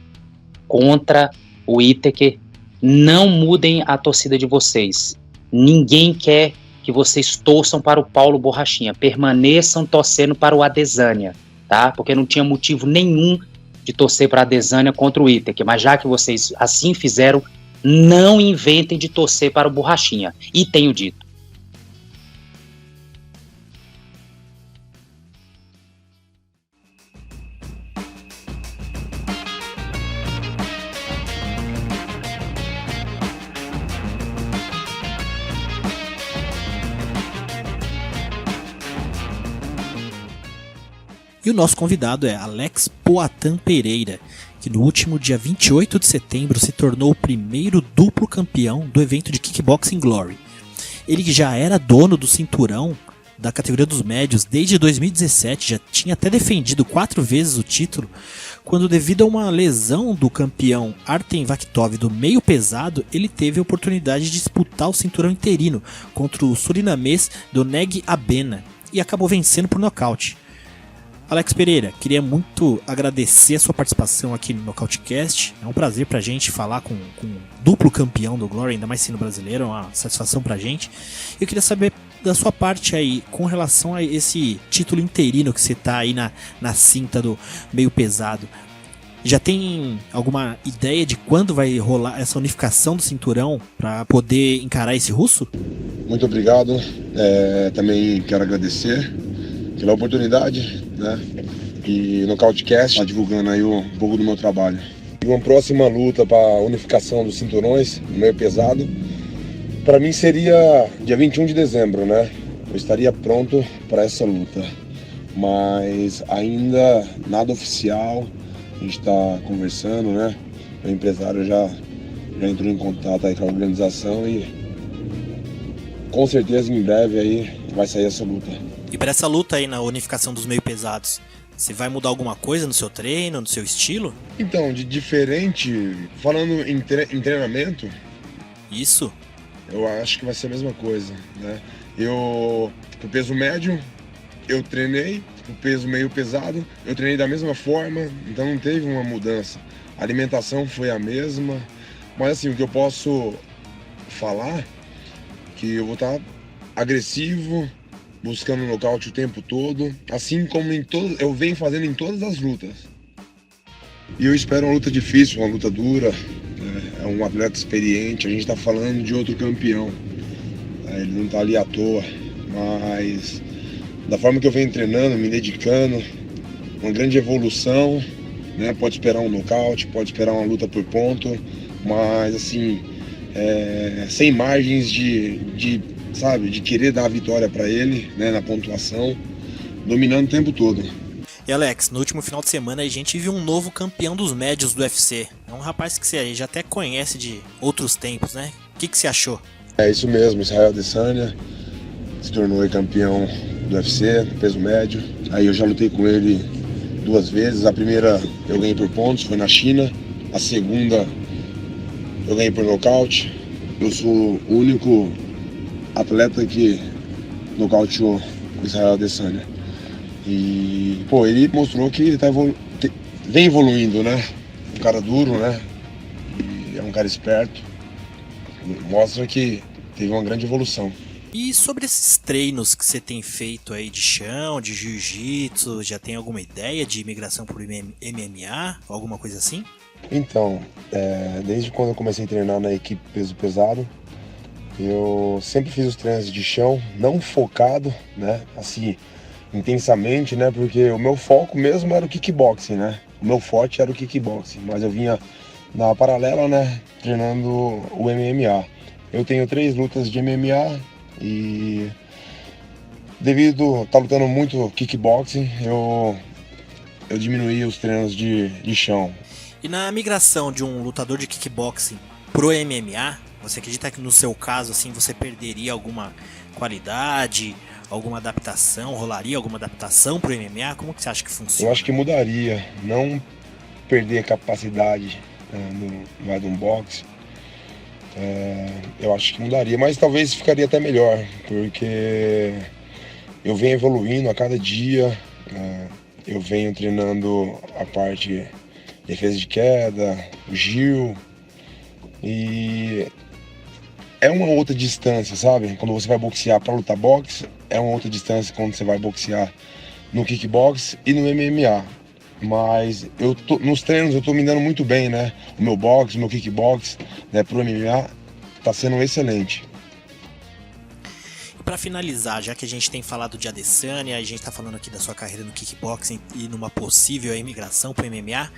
contra o Whittaker, não mudem a torcida de vocês. Ninguém quer que vocês torçam para o Paulo Borrachinha. Permaneçam torcendo para o Adesanya, tá? Porque não tinha motivo nenhum de torcer para a Adesanya contra o Whittaker. Mas já que vocês assim fizeram, não inventem de torcer para o Borrachinha. E tenho dito. E o nosso convidado é Alex Poatan Pereira, que no último dia 28 de setembro se tornou o primeiro duplo campeão do evento de Kickboxing Glory. Ele já era dono do cinturão da categoria dos médios desde 2017, já tinha até defendido 4 vezes o título, quando devido a uma lesão do campeão Artem Vakhtov do meio pesado, ele teve a oportunidade de disputar o cinturão interino contra o surinamês Doneg Abena e acabou vencendo por nocaute. Alex Pereira, queria muito agradecer a sua participação aqui no NocautiCast. É um prazer pra gente falar com um duplo campeão do Glory, ainda mais sendo brasileiro, é uma satisfação pra gente. Eu queria saber da sua parte aí, com relação a esse título interino que você tá aí na cinta do meio pesado. Já tem alguma ideia de quando vai rolar essa unificação do cinturão pra poder encarar esse russo? Muito obrigado. Também quero agradecer pela oportunidade, né? E no NocautiCast, tá divulgando aí um pouco do meu trabalho. E uma próxima luta para unificação dos cinturões, no meio pesado, para mim seria dia 21 de dezembro, né? Eu estaria pronto para essa luta, mas ainda nada oficial. A gente está conversando, né? O empresário já entrou em contato aí com a organização e com certeza em breve aí vai sair essa luta. E para essa luta aí na unificação dos meio pesados, você vai mudar alguma coisa no seu treino, no seu estilo? Então, de diferente, falando em treinamento... Isso? Eu acho que vai ser a mesma coisa, né? Pro peso médio, eu treinei, pro peso meio pesado, eu treinei da mesma forma, então não teve uma mudança. A alimentação foi a mesma, mas assim, o que eu posso falar, que eu vou estar agressivo, buscando nocaute o tempo todo, assim como eu venho fazendo em todas as lutas. E eu espero uma luta difícil, uma luta dura, né? É um atleta experiente, a gente está falando de outro campeão, né? Ele não está ali à toa, mas da forma que eu venho treinando, me dedicando, uma grande evolução, né? Pode esperar um nocaute, pode esperar uma luta por ponto, mas assim, sem margens de querer dar a vitória para ele, né, na pontuação, dominando o tempo todo. E Alex, no último final de semana a gente viu um novo campeão dos médios do UFC. É um rapaz que você já até conhece de outros tempos, né? O que você achou? É isso mesmo, Israel Adesanya se tornou campeão do UFC, peso médio. Aí eu já lutei com ele 2 vezes. A primeira eu ganhei por pontos, foi na China. A segunda eu ganhei por nocaute. Eu sou o único atleta que nocauteou o Israel Adesanya. E, ele mostrou que ele vem evoluindo, né? Um cara duro, né? E é um cara esperto. Mostra que teve uma grande evolução. E sobre esses treinos que você tem feito aí de chão, de jiu-jitsu, já tem alguma ideia de migração para o MMA? Alguma coisa assim? Então, desde quando eu comecei a treinar na equipe peso pesado, eu sempre fiz os treinos de chão, não focado, né, assim, intensamente, né, porque o meu foco mesmo era o kickboxing, né, o meu forte era o kickboxing, mas eu vinha na paralela, né, treinando o MMA. Eu tenho 3 lutas de MMA e devido a estar lutando muito kickboxing, eu diminuí os treinos de chão. E na migração de um lutador de kickboxing pro MMA, você acredita que no seu caso assim você perderia alguma qualidade, alguma adaptação, rolaria alguma adaptação pro MMA? Como que você acha que funciona? Eu acho que mudaria, não perder capacidade no lado de um boxe. Eu acho que mudaria, mas talvez ficaria até melhor, porque eu venho evoluindo a cada dia, eu venho treinando a parte defesa de queda, o Gil, e é uma outra distância, sabe? Quando você vai boxear para lutar boxe, é uma outra distância quando você vai boxear no kickbox e no MMA. Mas nos treinos eu tô me dando muito bem, né? O meu boxe, o meu kickbox, né, pro MMA tá sendo excelente. E para finalizar, já que a gente tem falado de Adesanya, a gente tá falando aqui da sua carreira no kickboxing e numa possível imigração pro MMA,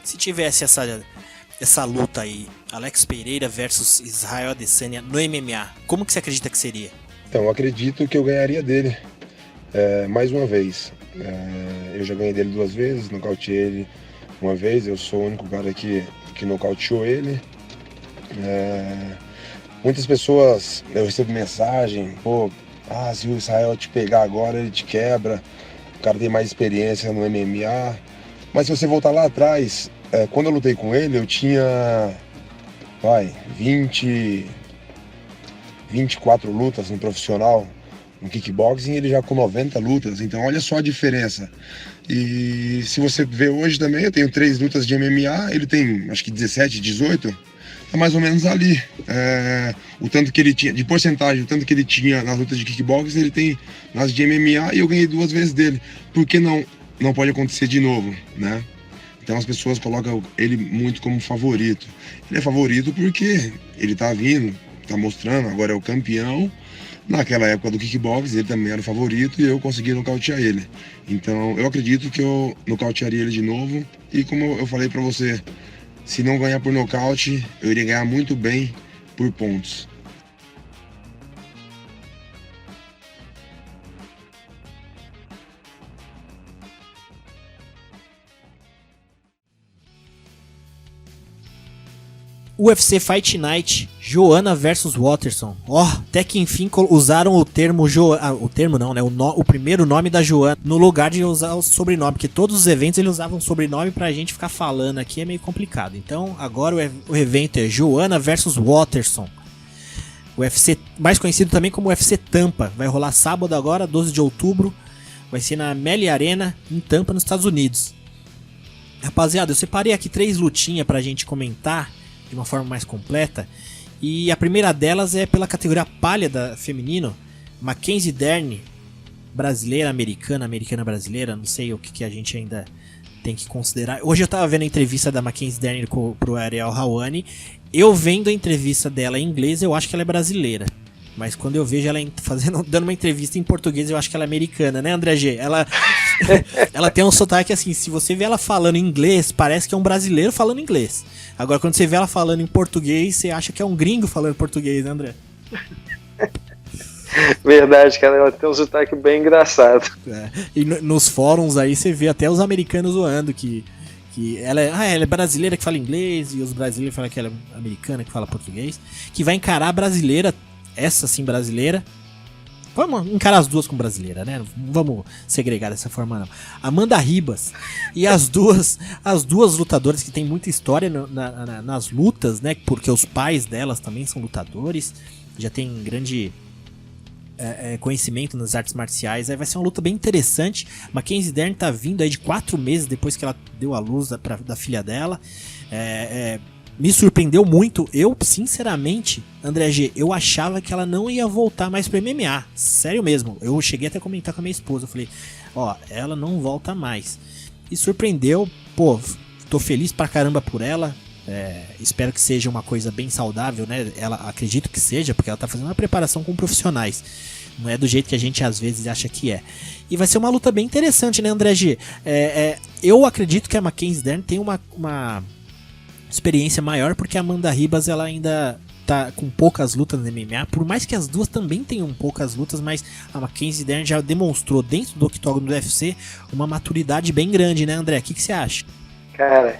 se tivesse essa luta aí, Alex Pereira versus Israel Adesanya no MMA, como que você acredita que seria? Então, eu acredito que eu ganharia dele mais uma vez. Eu já ganhei dele 2 vezes, nocauteei ele uma vez, eu sou o único cara que nocauteou ele. Muitas pessoas, eu recebo mensagem, pô, se o Israel te pegar agora, ele te quebra, o cara tem mais experiência no MMA. Mas se você voltar lá atrás, quando eu lutei com ele, eu tinha 24 lutas no profissional, no kickboxing, ele já com 90 lutas, então olha só a diferença. E se você vê hoje também, eu tenho 3 lutas de MMA, ele tem acho que 17, 18, é mais ou menos ali. O tanto que ele tinha, de porcentagem, o tanto que ele tinha nas lutas de kickboxing, ele tem nas de MMA e eu ganhei 2 vezes dele. Por que não pode acontecer de novo, né? Então as pessoas colocam ele muito como favorito. Ele é favorito porque ele tá vindo, tá mostrando, agora é o campeão. Naquela época do kickbox, ele também era o favorito e eu consegui nocautear ele. Então eu acredito que eu nocautearia ele de novo. E como eu falei pra você, se não ganhar por nocaute, eu iria ganhar muito bem por pontos. UFC Fight Night, Joanna versus Waterson. Até que enfim usaram o termo o termo não, né? O primeiro nome da Joanna no lugar de usar o sobrenome, porque todos os eventos eles usavam sobrenome pra gente ficar falando aqui, é meio complicado. Então agora o evento é Joanna versus Waterson. O UFC, mais conhecido também como UFC Tampa, vai rolar sábado agora, 12 de outubro. Vai ser na Melee Arena, em Tampa, nos Estados Unidos. Rapaziada, eu separei aqui 3 lutinhas pra gente comentar de uma forma mais completa, e a primeira delas é pela categoria palha da feminino, Mackenzie Dern, brasileira, americana brasileira, não sei o que a gente ainda tem que considerar. Hoje eu tava vendo a entrevista da Mackenzie Dern pro Ariel Helwani, eu vendo a entrevista dela em inglês, eu acho que ela é brasileira, mas quando eu vejo ela dando uma entrevista em português, eu acho que ela é americana, né, André G? Ela tem um sotaque assim, se você vê ela falando em inglês, parece que é um brasileiro falando inglês. Agora, quando você vê ela falando em português, você acha que é um gringo falando português, né, André? Verdade, cara, ela tem um sotaque bem engraçado. E nos fóruns aí você vê até os americanos zoando que ela é brasileira que fala inglês, e os brasileiros falam que ela é americana que fala português, que vai encarar a brasileira, essa sim brasileira. Vamos encarar as duas como brasileira, né? Não vamos segregar dessa forma, não. Amanda Ribas. E as duas lutadoras que tem muita história nas lutas, né? Porque os pais delas também são lutadores. Já tem grande conhecimento nas artes marciais. Aí vai ser uma luta bem interessante. Mackenzie Dern tá vindo aí de 4 meses depois que ela deu a luz da filha dela. Me surpreendeu muito. Eu, sinceramente, André G, eu achava que ela não ia voltar mais pro MMA. Sério mesmo. Eu cheguei até a comentar com a minha esposa. Eu falei, ela não volta mais. E surpreendeu. Pô, tô feliz pra caramba por ela. Espero que seja uma coisa bem saudável, né? Acredito que seja, porque ela tá fazendo uma preparação com profissionais. Não é do jeito que a gente às vezes acha que é. E vai ser uma luta bem interessante, né, André G? Eu acredito que a Mackenzie Dern tem uma experiência maior, porque a Amanda Ribas ela ainda tá com poucas lutas no MMA, por mais que as duas também tenham poucas lutas, mas a Mackenzie Dern já demonstrou dentro do octógono do UFC uma maturidade bem grande, né, André? O que você acha? Cara,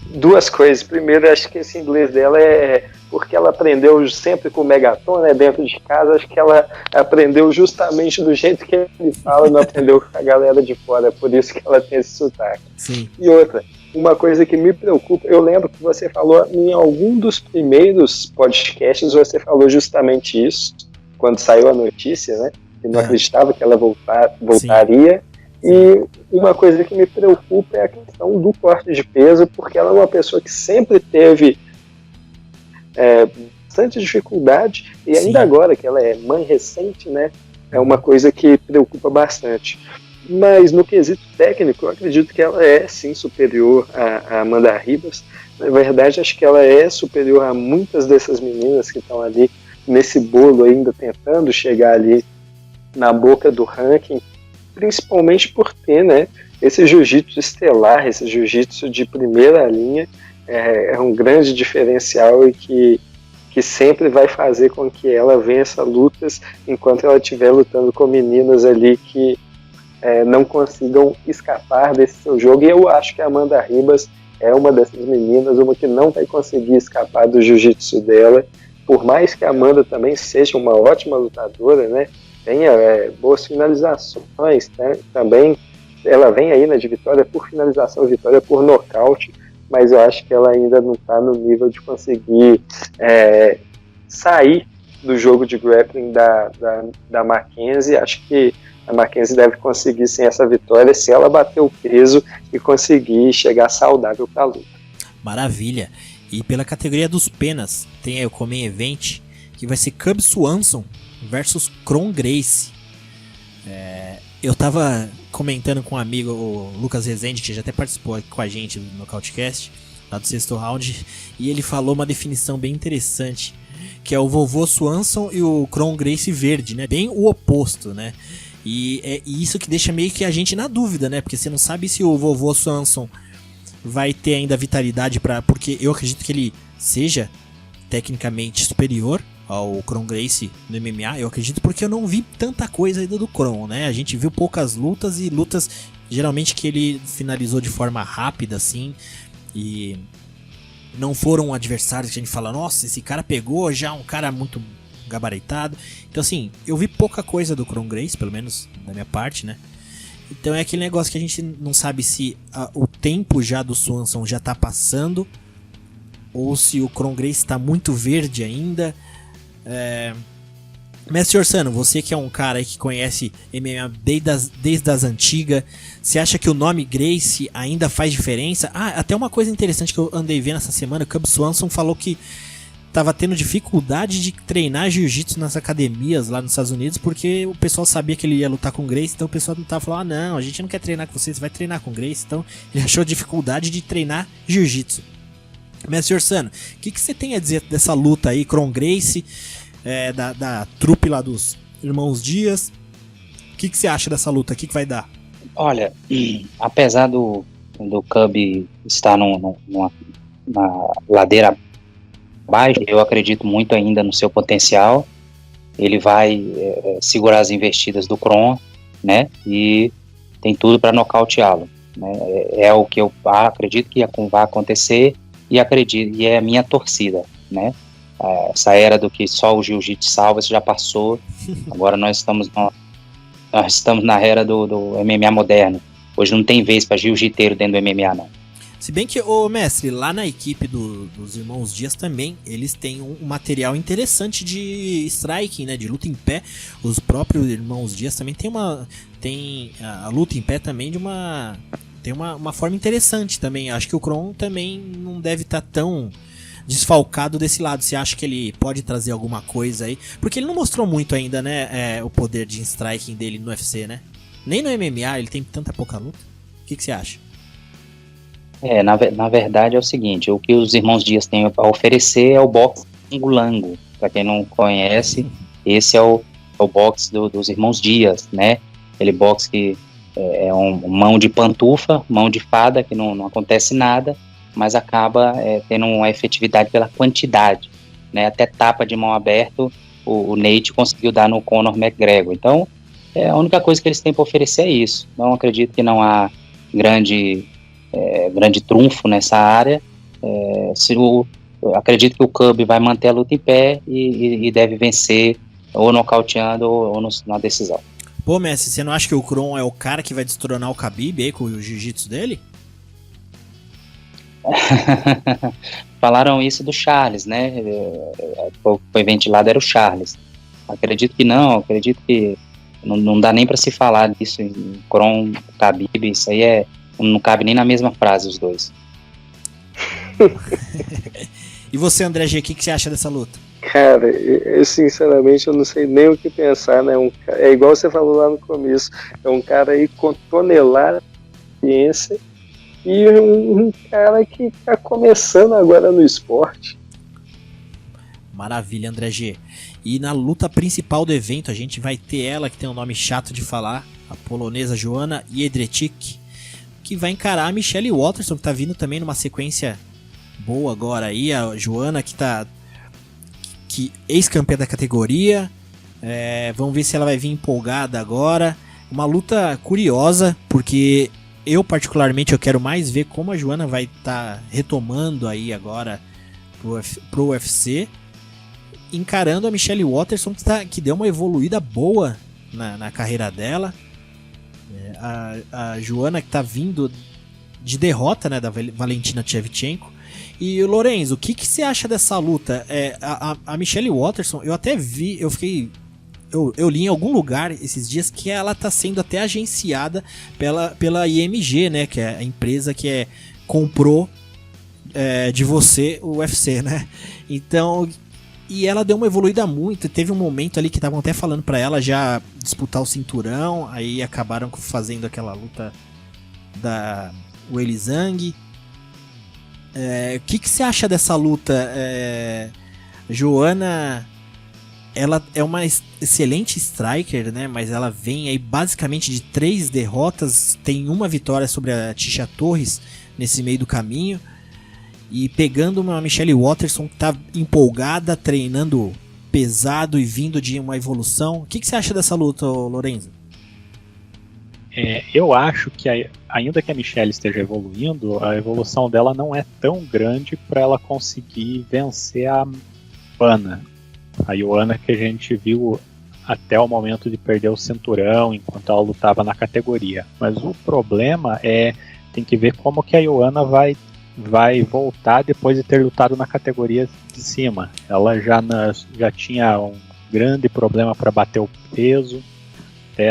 2 coisas. Primeiro, acho que esse inglês dela é porque ela aprendeu sempre com o Megaton, né, dentro de casa. Acho que ela aprendeu justamente do jeito que ele fala, não aprendeu com a galera de fora, por isso que ela tem esse sotaque. Sim. E outra, uma coisa que me preocupa, eu lembro que você falou em algum dos primeiros podcasts, você falou justamente isso, quando saiu a notícia, né, que não acreditava que ela voltaria. Sim. E uma coisa que me preocupa é a questão do corte de peso, porque ela é uma pessoa que sempre teve bastante dificuldade, e ainda agora que ela é mãe recente, né, é uma coisa que preocupa bastante. Mas no quesito técnico, eu acredito que ela é sim superior a Amanda Ribas. Na verdade, acho que ela é superior a muitas dessas meninas que estão ali nesse bolo ainda tentando chegar ali na boca do ranking, principalmente por ter, né, esse jiu-jitsu estelar, esse jiu-jitsu de primeira linha, é um grande diferencial e que sempre vai fazer com que ela vença lutas enquanto ela estiver lutando com meninas ali que não consigam escapar desse seu jogo. E eu acho que a Amanda Ribas é uma dessas meninas, uma que não vai conseguir escapar do jiu-jitsu dela. Por mais que a Amanda também seja uma ótima lutadora, né, tenha boas finalizações, né, também ela vem aí, né, de vitória por finalização, vitória por nocaute, mas eu acho que ela ainda não está no nível de conseguir sair do jogo de grappling da Mackenzie. Acho que a Mackenzie deve conseguir sim essa vitória se ela bater o peso e conseguir chegar saudável para a luta. Maravilha. E pela categoria dos penas, tem aí o Main Event, que vai ser Cub Swanson versus Kron Gracie. Eu tava comentando com um amigo, o Lucas Rezende, que já até participou aqui com a gente no Nocautecast, lá do sexto round, e ele falou uma definição bem interessante, que é o vovô Swanson e o Kron Gracie verde, né? Bem o oposto, né? E é isso que deixa meio que a gente na dúvida, né? Porque você não sabe se o vovô Swanson vai ter ainda vitalidade porque eu acredito que ele seja tecnicamente superior ao Kron Gracie no MMA, eu acredito, porque eu não vi tanta coisa ainda do Kron, né? A gente viu poucas lutas e lutas geralmente que ele finalizou de forma rápida, assim, e não foram adversários que a gente fala, nossa, esse cara pegou já um cara muito gabaritado. Então, assim, eu vi pouca coisa do Kron Gracie, pelo menos da minha parte, né? Então é aquele negócio que a gente não sabe se o tempo já do Swanson já tá passando ou se o Kron Gracie tá muito verde ainda. Mestre Orsano, você que é um cara aí que conhece MMA desde as antigas, você acha que o nome Gracie ainda faz diferença? Até uma coisa interessante que eu andei vendo essa semana, o Cub Swanson falou que tava tendo dificuldade de treinar jiu-jitsu nas academias lá nos Estados Unidos, porque o pessoal sabia que ele ia lutar com Gracie, então o pessoal não tava falando, não, a gente não quer treinar com você vai treinar com Gracie, então ele achou dificuldade de treinar jiu-jitsu. Mestre Orsano, o que você tem a dizer dessa luta aí, Kron Gracie, da trupe lá dos Irmãos Dias? O que você acha dessa luta? O que vai dar? Olha, apesar do Cub estar na ladeira abaixo, eu acredito muito ainda no seu potencial. Ele vai segurar as investidas do Kron, né? E tem tudo para nocauteá-lo, né? É o que eu acredito que vai acontecer e é a minha torcida, né? Essa era do que só o jiu-jitsu salva, isso já passou. Agora nós estamos na era do MMA moderno. Hoje não tem vez para jiu-jiteiro dentro do MMA, não. Se bem que, mestre, lá na equipe dos Irmãos Dias também, eles têm um material interessante de striking, né, de luta em pé. Os próprios Irmãos Dias também tem a luta em pé também tem uma forma interessante também. Acho que o Kron também não deve estar tão desfalcado desse lado. Você acha que ele pode trazer alguma coisa aí? Porque ele não mostrou muito ainda, né, o poder de striking dele no UFC, né? Nem no MMA ele tem tanta pouca luta. O que você acha? Na verdade é o seguinte, o que os Irmãos Dias têm a oferecer é o boxe Lango. Para quem não conhece, esse é o boxe dos Irmãos Dias, né? Aquele boxe que é mão de pantufa, mão de fada, que não acontece nada, mas acaba tendo uma efetividade pela quantidade, né? Até tapa de mão aberto o Nate conseguiu dar no Conor McGregor. Então, a única coisa que eles têm para oferecer é isso. Não acredito que não há grande trunfo nessa área. Acredito que o Cub vai manter a luta em pé e deve vencer ou nocauteando ou na decisão. Pô, Messi, você não acha que o Kron é o cara que vai destronar o Khabib aí com o jiu-jitsu dele? Falaram isso do Charles, né? Foi ventilado, era o Charles. Acredito que não dá nem para se falar disso em Kron, Khabib, isso aí não cabe nem na mesma frase os dois. E você, André G, o que você acha dessa luta? Cara, eu sinceramente eu não sei nem o que pensar, né? É igual você falou lá no começo, é um cara aí com tonelada de experiência e um cara que tá começando agora no esporte. Maravilha, André G. E na luta principal do evento a gente vai ter ela, que tem um nome chato de falar, a polonesa Joanna Jedrzejczyk, que vai encarar a Michelle Waterson, que tá vindo também numa sequência boa agora aí. A Joanna que ex-campeã da categoria. Vamos ver se ela vai vir empolgada agora. Uma luta curiosa, porque eu particularmente eu quero mais ver como a Joana vai estar retomando aí agora pro UFC, encarando a Michelle Waterson, que deu uma evoluída boa na carreira dela. A Joana que tá vindo de derrota, né, da Valentina Shevchenko. E o Lorenzo, o que você acha dessa luta? A Michelle Waterson, eu até vi, eu li em algum lugar esses dias que ela tá sendo até agenciada pela IMG, né, que é a empresa que comprou de você o UFC, né? Então, e ela deu uma evoluída muito. Teve um momento ali que estavam até falando pra ela já disputar o cinturão, aí acabaram fazendo aquela luta da Weili Zhang. O que você acha dessa luta? Joana, ela é uma excelente striker, né? Mas ela vem aí basicamente de 3 derrotas, tem uma vitória sobre a Tisha Torres nesse meio do caminho. E pegando uma Michelle Waterson que tá empolgada, treinando pesado e vindo de uma evolução. O que você acha dessa luta, Lorenzo? Eu acho que ainda que a Michelle esteja evoluindo, a evolução dela não é tão grande para ela conseguir vencer a Joana. A Joana que a gente viu até o momento de perder o cinturão enquanto ela lutava na categoria. Mas o problema tem que ver como que a Joana vai voltar depois de ter lutado na categoria de cima. Ela já tinha um grande problema para bater o peso,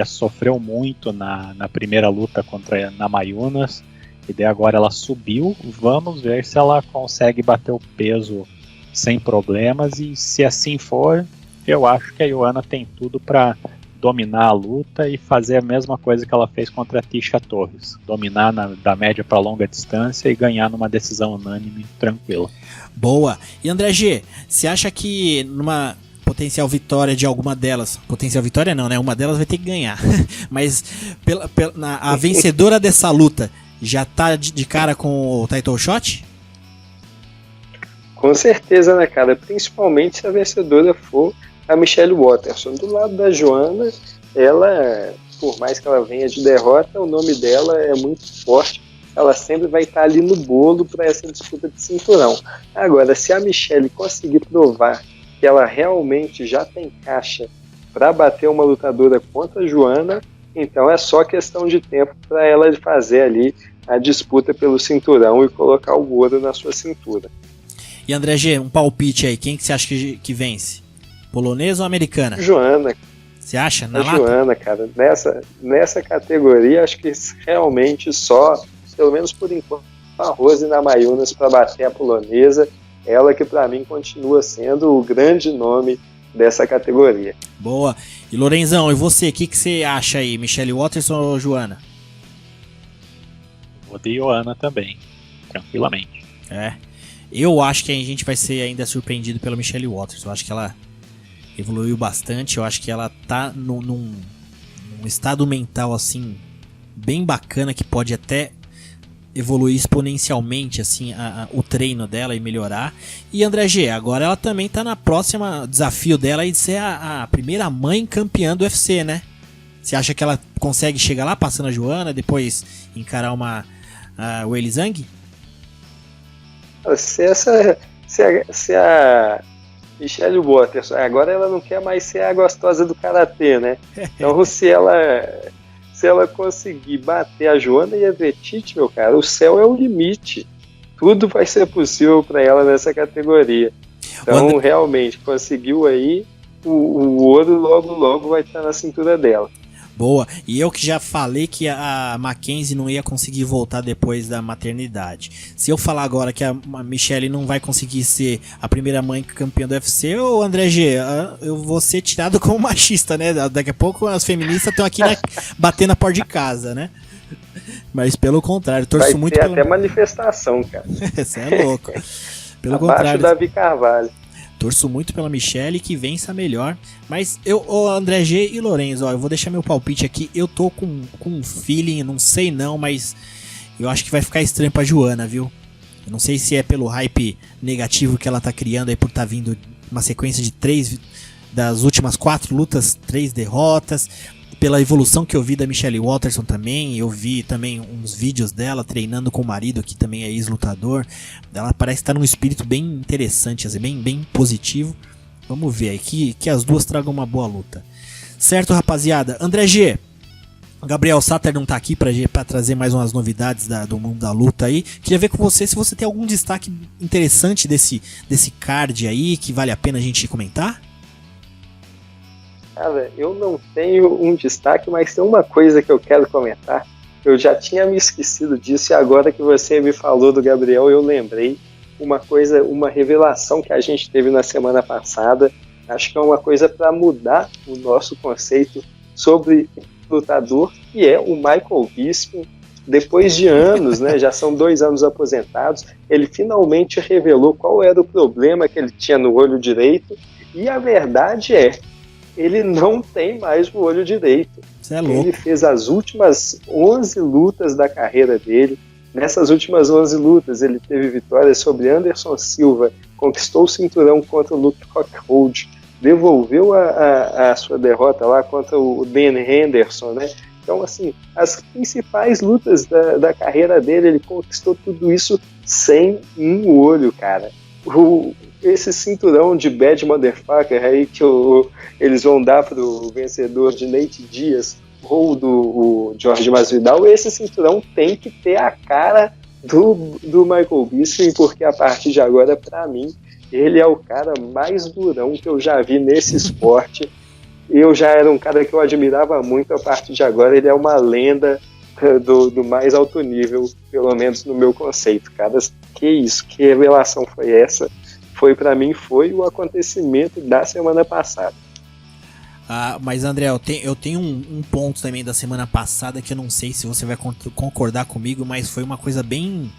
sofreu muito na primeira luta contra a Namajunas, e daí agora ela subiu. Vamos ver se ela consegue bater o peso sem problemas, e se assim for, eu acho que a Joana tem tudo para dominar a luta e fazer a mesma coisa que ela fez contra a Tisha Torres, dominar da média para longa distância e ganhar numa decisão unânime tranquila. Boa. E André G, você acha que numa potencial vitória de alguma delas, potencial vitória não, né? Uma delas vai ter que ganhar, mas a vencedora dessa luta já tá de cara com o title shot? Com certeza, né, cara? Principalmente se a vencedora for a Michelle Waterson. Do lado da Joana, ela, por mais que ela venha de derrota, o nome dela é muito forte. Ela sempre vai estar ali no bolo para essa disputa de cinturão. Agora, se a Michelle conseguir provar que ela realmente já tem caixa para bater uma lutadora contra a Joana, então é só questão de tempo para ela fazer ali a disputa pelo cinturão e colocar o ouro na sua cintura. E André G, um palpite aí, quem que você acha que vence? Polonesa ou americana? Joana. Você acha? Joana, cara. Nessa categoria, acho que realmente só, pelo menos por enquanto, a Rose Namajunas para bater a polonesa. Ela que para mim continua sendo o grande nome dessa categoria. Boa. E Lorenzão, e você? O que você acha aí? Michelle Waterson ou Joana? Vou de Joana também, tranquilamente. Eu acho que a gente vai ser ainda surpreendido pela Michelle Waterson. Eu acho que ela evoluiu bastante. Eu acho que ela tá num estado mental assim bem bacana, que pode até evoluir exponencialmente assim o treino dela e melhorar. E André G, agora ela também tá na próxima desafio dela de ser a primeira mãe campeã do UFC, né? Você acha que ela consegue chegar lá passando a Joana, depois encarar a Weili Zhang? Se a Michelle Waterson, agora ela não quer mais ser a gostosa do karatê, né? Então se ela conseguir bater a Joana e a Vetite, meu cara, o céu é o limite. Tudo vai ser possível para ela nessa categoria. Então, realmente, conseguiu aí, o ouro logo vai estar na cintura dela. Boa. E eu que já falei que a Mackenzie não ia conseguir voltar depois da maternidade. Se eu falar agora que a Michelle não vai conseguir ser a primeira mãe campeã do UFC, ô André G, eu vou ser tirado como machista, né? Daqui a pouco as feministas estão aqui batendo na porta de casa, né? Mas pelo contrário, torço vai muito ter até manifestação, cara. Você é louco. Pelo abaixo contrário. Davi Carvalho. Torço muito pela Michelle, que vença melhor. Mas André G e Lorenzo, eu vou deixar meu palpite aqui. Eu tô com um feeling, não sei não, mas eu acho que vai ficar estranho pra Joana, viu? Eu não sei se é pelo hype negativo que ela tá criando aí por tá vindo uma sequência de 3 das últimas 4 lutas, 3 derrotas. pela evolução que eu vi da Michelle Waterson também, eu vi também uns vídeos dela treinando com o marido, que também é ex-lutador. Ela parece estar num espírito bem interessante, assim, bem positivo. Vamos ver aí, que as duas tragam uma boa luta. Certo, rapaziada? André G, o Gabriel Satter não tá aqui pra trazer mais umas novidades do mundo da luta aí. Queria ver com você se você tem algum destaque interessante desse card aí, que vale a pena a gente comentar. Cara, eu não tenho um destaque, mas tem uma coisa que eu quero comentar. Eu já tinha me esquecido disso e agora que você me falou do Gabriel, eu lembrei uma revelação que a gente teve na semana passada. Acho que é uma coisa para mudar o nosso conceito sobre lutador, que é o Michael Bisping. Depois de anos, né, já são 2 anos aposentados, ele finalmente revelou qual era o problema que ele tinha no olho direito, e a verdade é, ele não tem mais o olho direito. Você é louco. Ele fez as últimas 11 lutas da carreira dele. Nessas últimas 11 lutas, ele teve vitórias sobre Anderson Silva, conquistou o cinturão contra o Luke Rockhold, devolveu a sua derrota lá contra o Dan Henderson, né? Então, assim, as principais lutas da carreira dele, ele conquistou tudo isso sem um olho, cara. Esse cinturão de bad motherfucker aí que eles vão dar pro vencedor de Nate Diaz ou do Jorge Masvidal, esse cinturão tem que ter a cara do Michael Bisping, porque a partir de agora, pra mim, ele é o cara mais durão que eu já vi nesse esporte. Eu já era um cara que eu admirava muito, a partir de agora ele é uma lenda do mais alto nível, pelo menos no meu conceito, cara. Que isso, que revelação foi essa? Pra mim foi o acontecimento da semana passada. Mas André, eu tenho um ponto também da semana passada que eu não sei se você vai concordar comigo, mas foi uma coisa bem...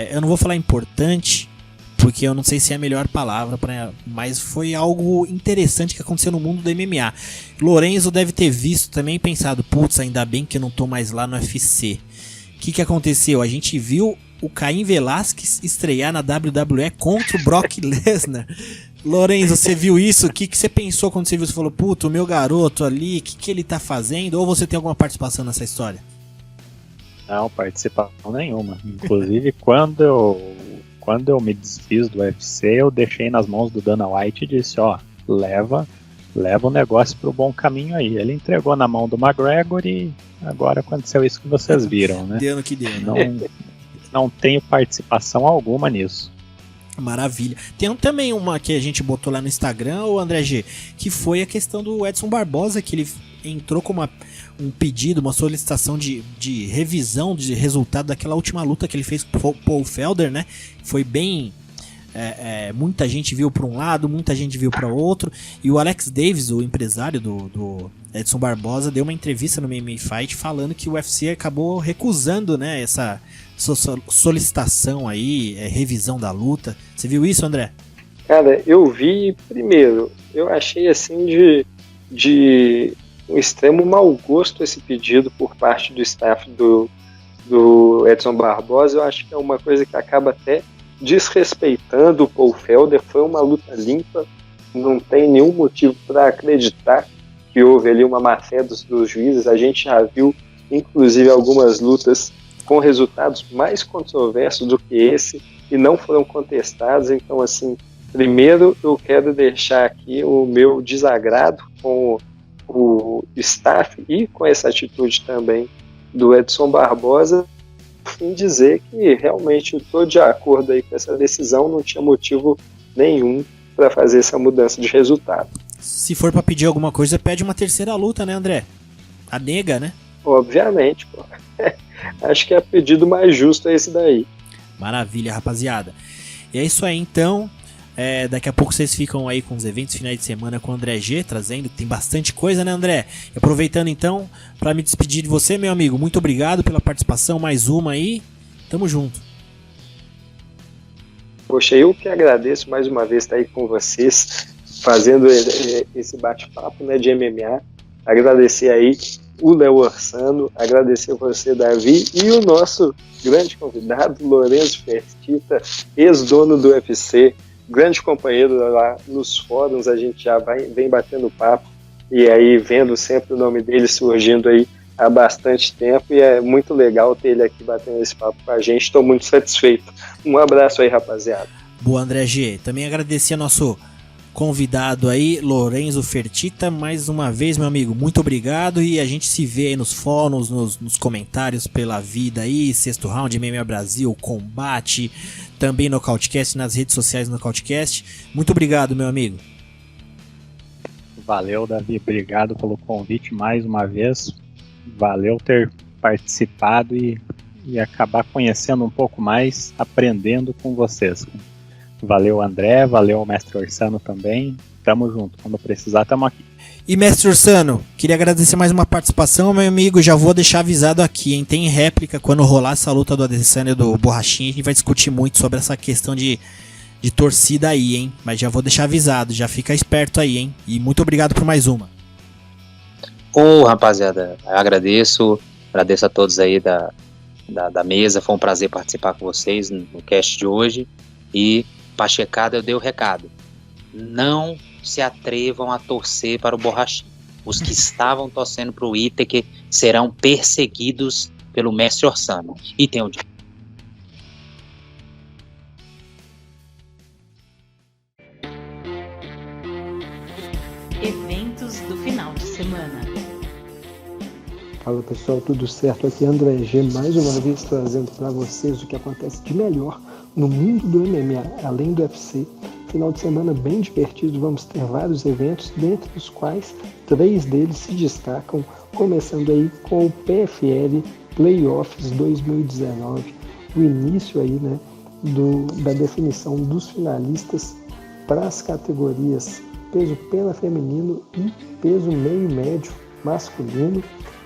eu não vou falar importante, porque eu não sei se é a melhor palavra, mas foi algo interessante que aconteceu no mundo do MMA. Lorenzo deve ter visto também e pensado, putz, ainda bem que eu não tô mais lá no UFC. O que aconteceu? A gente viu o Caim Velasquez estrear na WWE contra o Brock Lesnar. Lorenzo, você viu isso? O que você pensou quando você viu? Você falou, puto, o meu garoto ali, o que ele tá fazendo? Ou você tem alguma participação nessa história? Não, participação nenhuma. Inclusive, quando eu me desfiz do UFC, eu deixei nas mãos do Dana White e disse, ó, leva o negócio pro bom caminho aí. Ele entregou na mão do McGregor e agora aconteceu isso que vocês viram, né? Deu no que deu, Não tenho participação alguma nisso. Maravilha. Tem também uma que a gente botou lá no Instagram, o André G, que foi a questão do Edson Barbosa, que ele entrou com um pedido, uma solicitação de revisão de resultado daquela última luta que ele fez com o Paul Felder, né? Foi bem... muita gente viu para um lado, muita gente viu para outro, e o Alex Davis, o empresário do Edson Barbosa, deu uma entrevista no MMA Fight falando que o UFC acabou recusando, né, essa solicitação aí, revisão da luta. Você viu isso, André? Cara, eu vi, primeiro, eu achei assim de um extremo mau gosto esse pedido por parte do staff do Edson Barbosa. Eu acho que é uma coisa que acaba até desrespeitando o Paul Felder. Foi uma luta limpa, não tem nenhum motivo para acreditar que houve ali uma má-fé dos juízes. A gente já viu, inclusive, algumas lutas com resultados mais controversos do que esse e não foram contestados. Então, assim, primeiro eu quero deixar aqui o meu desagrado com o staff e com essa atitude também do Edson Barbosa, em dizer que realmente eu estou de acordo aí com essa decisão, não tinha motivo nenhum para fazer essa mudança de resultado. Se for para pedir alguma coisa, pede uma terceira luta, né, André? A nega, né? Obviamente, pô. Acho que é o pedido mais justo é esse daí. Maravilha, rapaziada. E é isso aí, então. Daqui a pouco vocês ficam aí com os eventos finais de semana com o André G, trazendo, tem bastante coisa, né, André? E aproveitando então, para me despedir de você, meu amigo, muito obrigado pela participação, mais uma aí, tamo junto. Poxa, eu que agradeço mais uma vez estar aí com vocês, fazendo esse bate-papo, né, de MMA, agradecer aí o Léo Orsano, agradecer você, Davi, e o nosso grande convidado, Lorenzo Fertitta, ex-dono do UFC, grande companheiro lá nos fóruns, a gente já vem batendo papo e aí vendo sempre o nome dele surgindo aí há bastante tempo, e é muito legal ter ele aqui batendo esse papo com a gente, estou muito satisfeito. Um abraço aí, rapaziada. Boa, André G. Também agradecer ao nosso convidado aí, Lorenzo Fertitta, mais uma vez, meu amigo, muito obrigado, e a gente se vê aí nos fóruns, nos comentários pela vida aí, Sexto Round, MMA Brasil, Combate, também no Cautcast, nas redes sociais do Cautcast. Muito obrigado, meu amigo. Valeu, Davi, obrigado pelo convite mais uma vez, valeu ter participado e acabar conhecendo um pouco mais, aprendendo com vocês. Valeu, André, valeu, Mestre Orsano também, tamo junto, quando precisar tamo aqui. E Mestre Orsano, queria agradecer mais uma participação, meu amigo, já vou deixar avisado aqui, hein, tem réplica quando rolar essa luta do Adesanya e do Borrachinha, a gente vai discutir muito sobre essa questão de torcida aí, hein, mas já vou deixar avisado, já fica esperto aí, hein, e muito obrigado por mais uma. Rapaziada, agradeço a todos aí da mesa, foi um prazer participar com vocês no cast de hoje, e Pachecada, eu dei o recado. Não se atrevam a torcer para o Borrachinha. Os que estavam torcendo para o Whittaker serão perseguidos pelo Mestre Orsano. E tem o Eventos do final de semana. Fala pessoal, tudo certo? Aqui é André G, mais uma vez trazendo para vocês o que acontece de melhor no mundo do MMA, além do UFC. Final de semana bem divertido, vamos ter vários eventos, dentre os quais 3 deles se destacam, começando aí com o PFL Playoffs 2019, o início aí, né, da definição dos finalistas para as categorias peso pena feminino e peso meio médio masculino.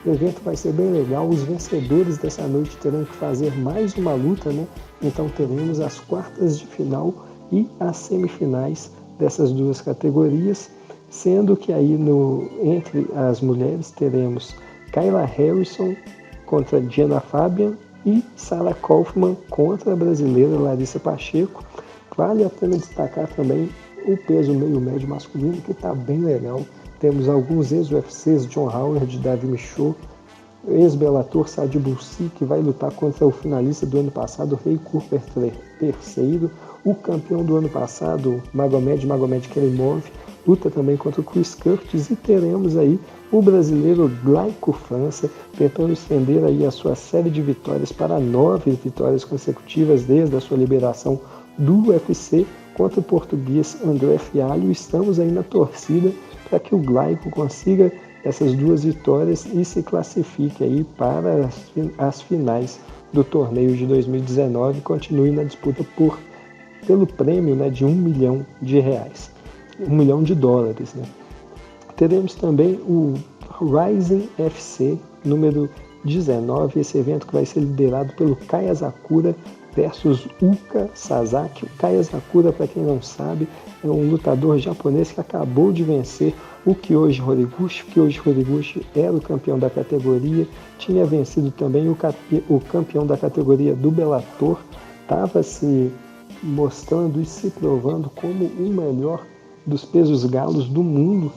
O evento vai ser bem legal, os vencedores dessa noite terão que fazer mais uma luta, né? Então teremos as quartas de final e as semifinais dessas duas categorias, sendo que aí entre as mulheres teremos Kayla Harrison contra Diana Fabian e Sarah Kaufman contra a brasileira Larissa Pacheco. Vale a pena destacar também o peso meio médio masculino, que está bem legal. Temos alguns ex-UFCs, John Howard, Davi Michaud, ex-Bellator Sadi Boussi, que vai lutar contra o finalista do ano passado, Ray Cooper III, o campeão do ano passado, Magomed Kerimov, luta também contra o Chris Curtis, e teremos aí o brasileiro Glaico França, tentando estender aí a sua série de vitórias para 9 vitórias consecutivas desde a sua liberação do UFC, contra o português André Fialho. Estamos aí na torcida para que o Glaico consiga essas 2 vitórias e se classifique aí para as finais do torneio de 2019 e continue na disputa pelo prêmio, né, de $1 milhão, $1 milhão, né. Teremos também o Rising FC número 19, esse evento que vai ser liderado pelo Kai Asakura versus Uka Sasaki. O Kai Asakura, para quem não sabe, é um lutador japonês que acabou de vencer o Kyoji Horiguchi. O Kyoji Horiguchi era o campeão da categoria, tinha vencido também o campeão da categoria do Bellator, estava se mostrando e se provando como o melhor dos pesos galos do mundo.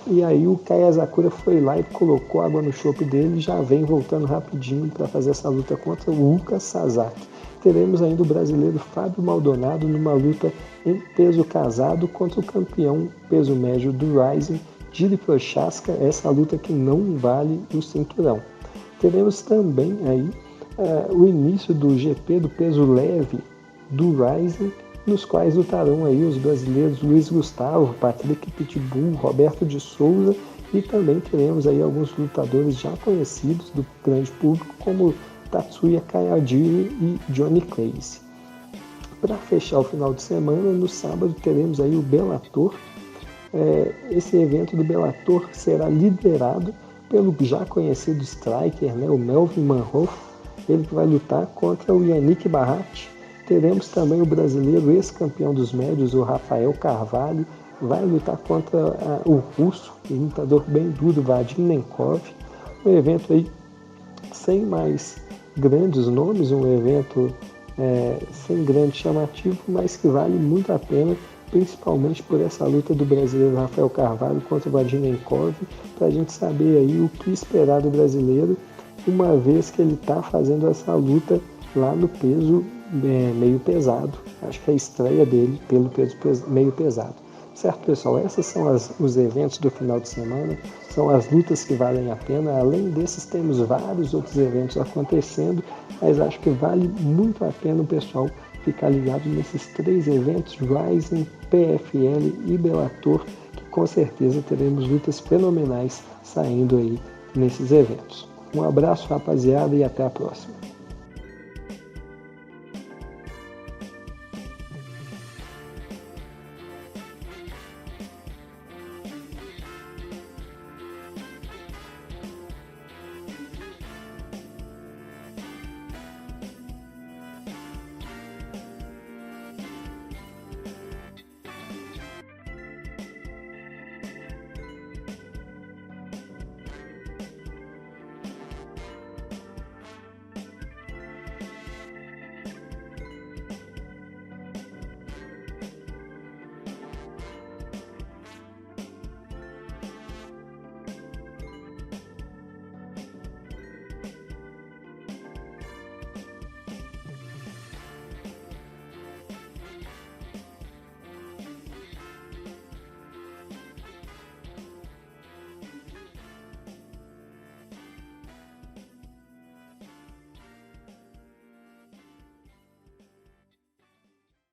E aí o Kai Asakura foi lá e colocou água no chope dele e já vem voltando rapidinho para fazer essa luta contra o Uka Sasaki. Teremos ainda o brasileiro Fábio Maldonado numa luta em peso casado contra o campeão peso médio do Rising, Jiri Prochazka, essa luta que não vale o cinturão. Teremos também aí o início do GP do peso leve do Rising, nos quais lutarão aí os brasileiros Luiz Gustavo, Patrick Pitbull, Roberto de Souza, e também teremos aí alguns lutadores já conhecidos do grande público, como Tatsuya Kayajiri e Johnny Clayce. Para fechar o final de semana, no sábado teremos aí o Bellator. Esse evento do Bellator será liderado pelo já conhecido striker, né, o Melvin Manhoef, ele que vai lutar contra o Yannick Barrat. Teremos também o brasileiro ex-campeão dos médios, o Rafael Carvalho, vai lutar contra o russo, um lutador bem duro, Vadim Nenkov. Um evento aí sem mais grandes nomes, um evento sem grande chamativo, mas que vale muito a pena principalmente por essa luta do brasileiro Rafael Carvalho contra o Vadimenkov, para a gente saber aí o que esperar do brasileiro, uma vez que ele está fazendo essa luta lá no peso meio pesado. Acho que é a estreia dele pelo peso meio pesado. Certo, pessoal? Esses são os eventos do final de semana, são as lutas que valem a pena. Além desses, temos vários outros eventos acontecendo, mas acho que vale muito a pena o pessoal ficar ligado nesses 3 eventos, Rising, PFL e Bellator, que com certeza teremos lutas fenomenais saindo aí nesses eventos. Um abraço, rapaziada, e até a próxima.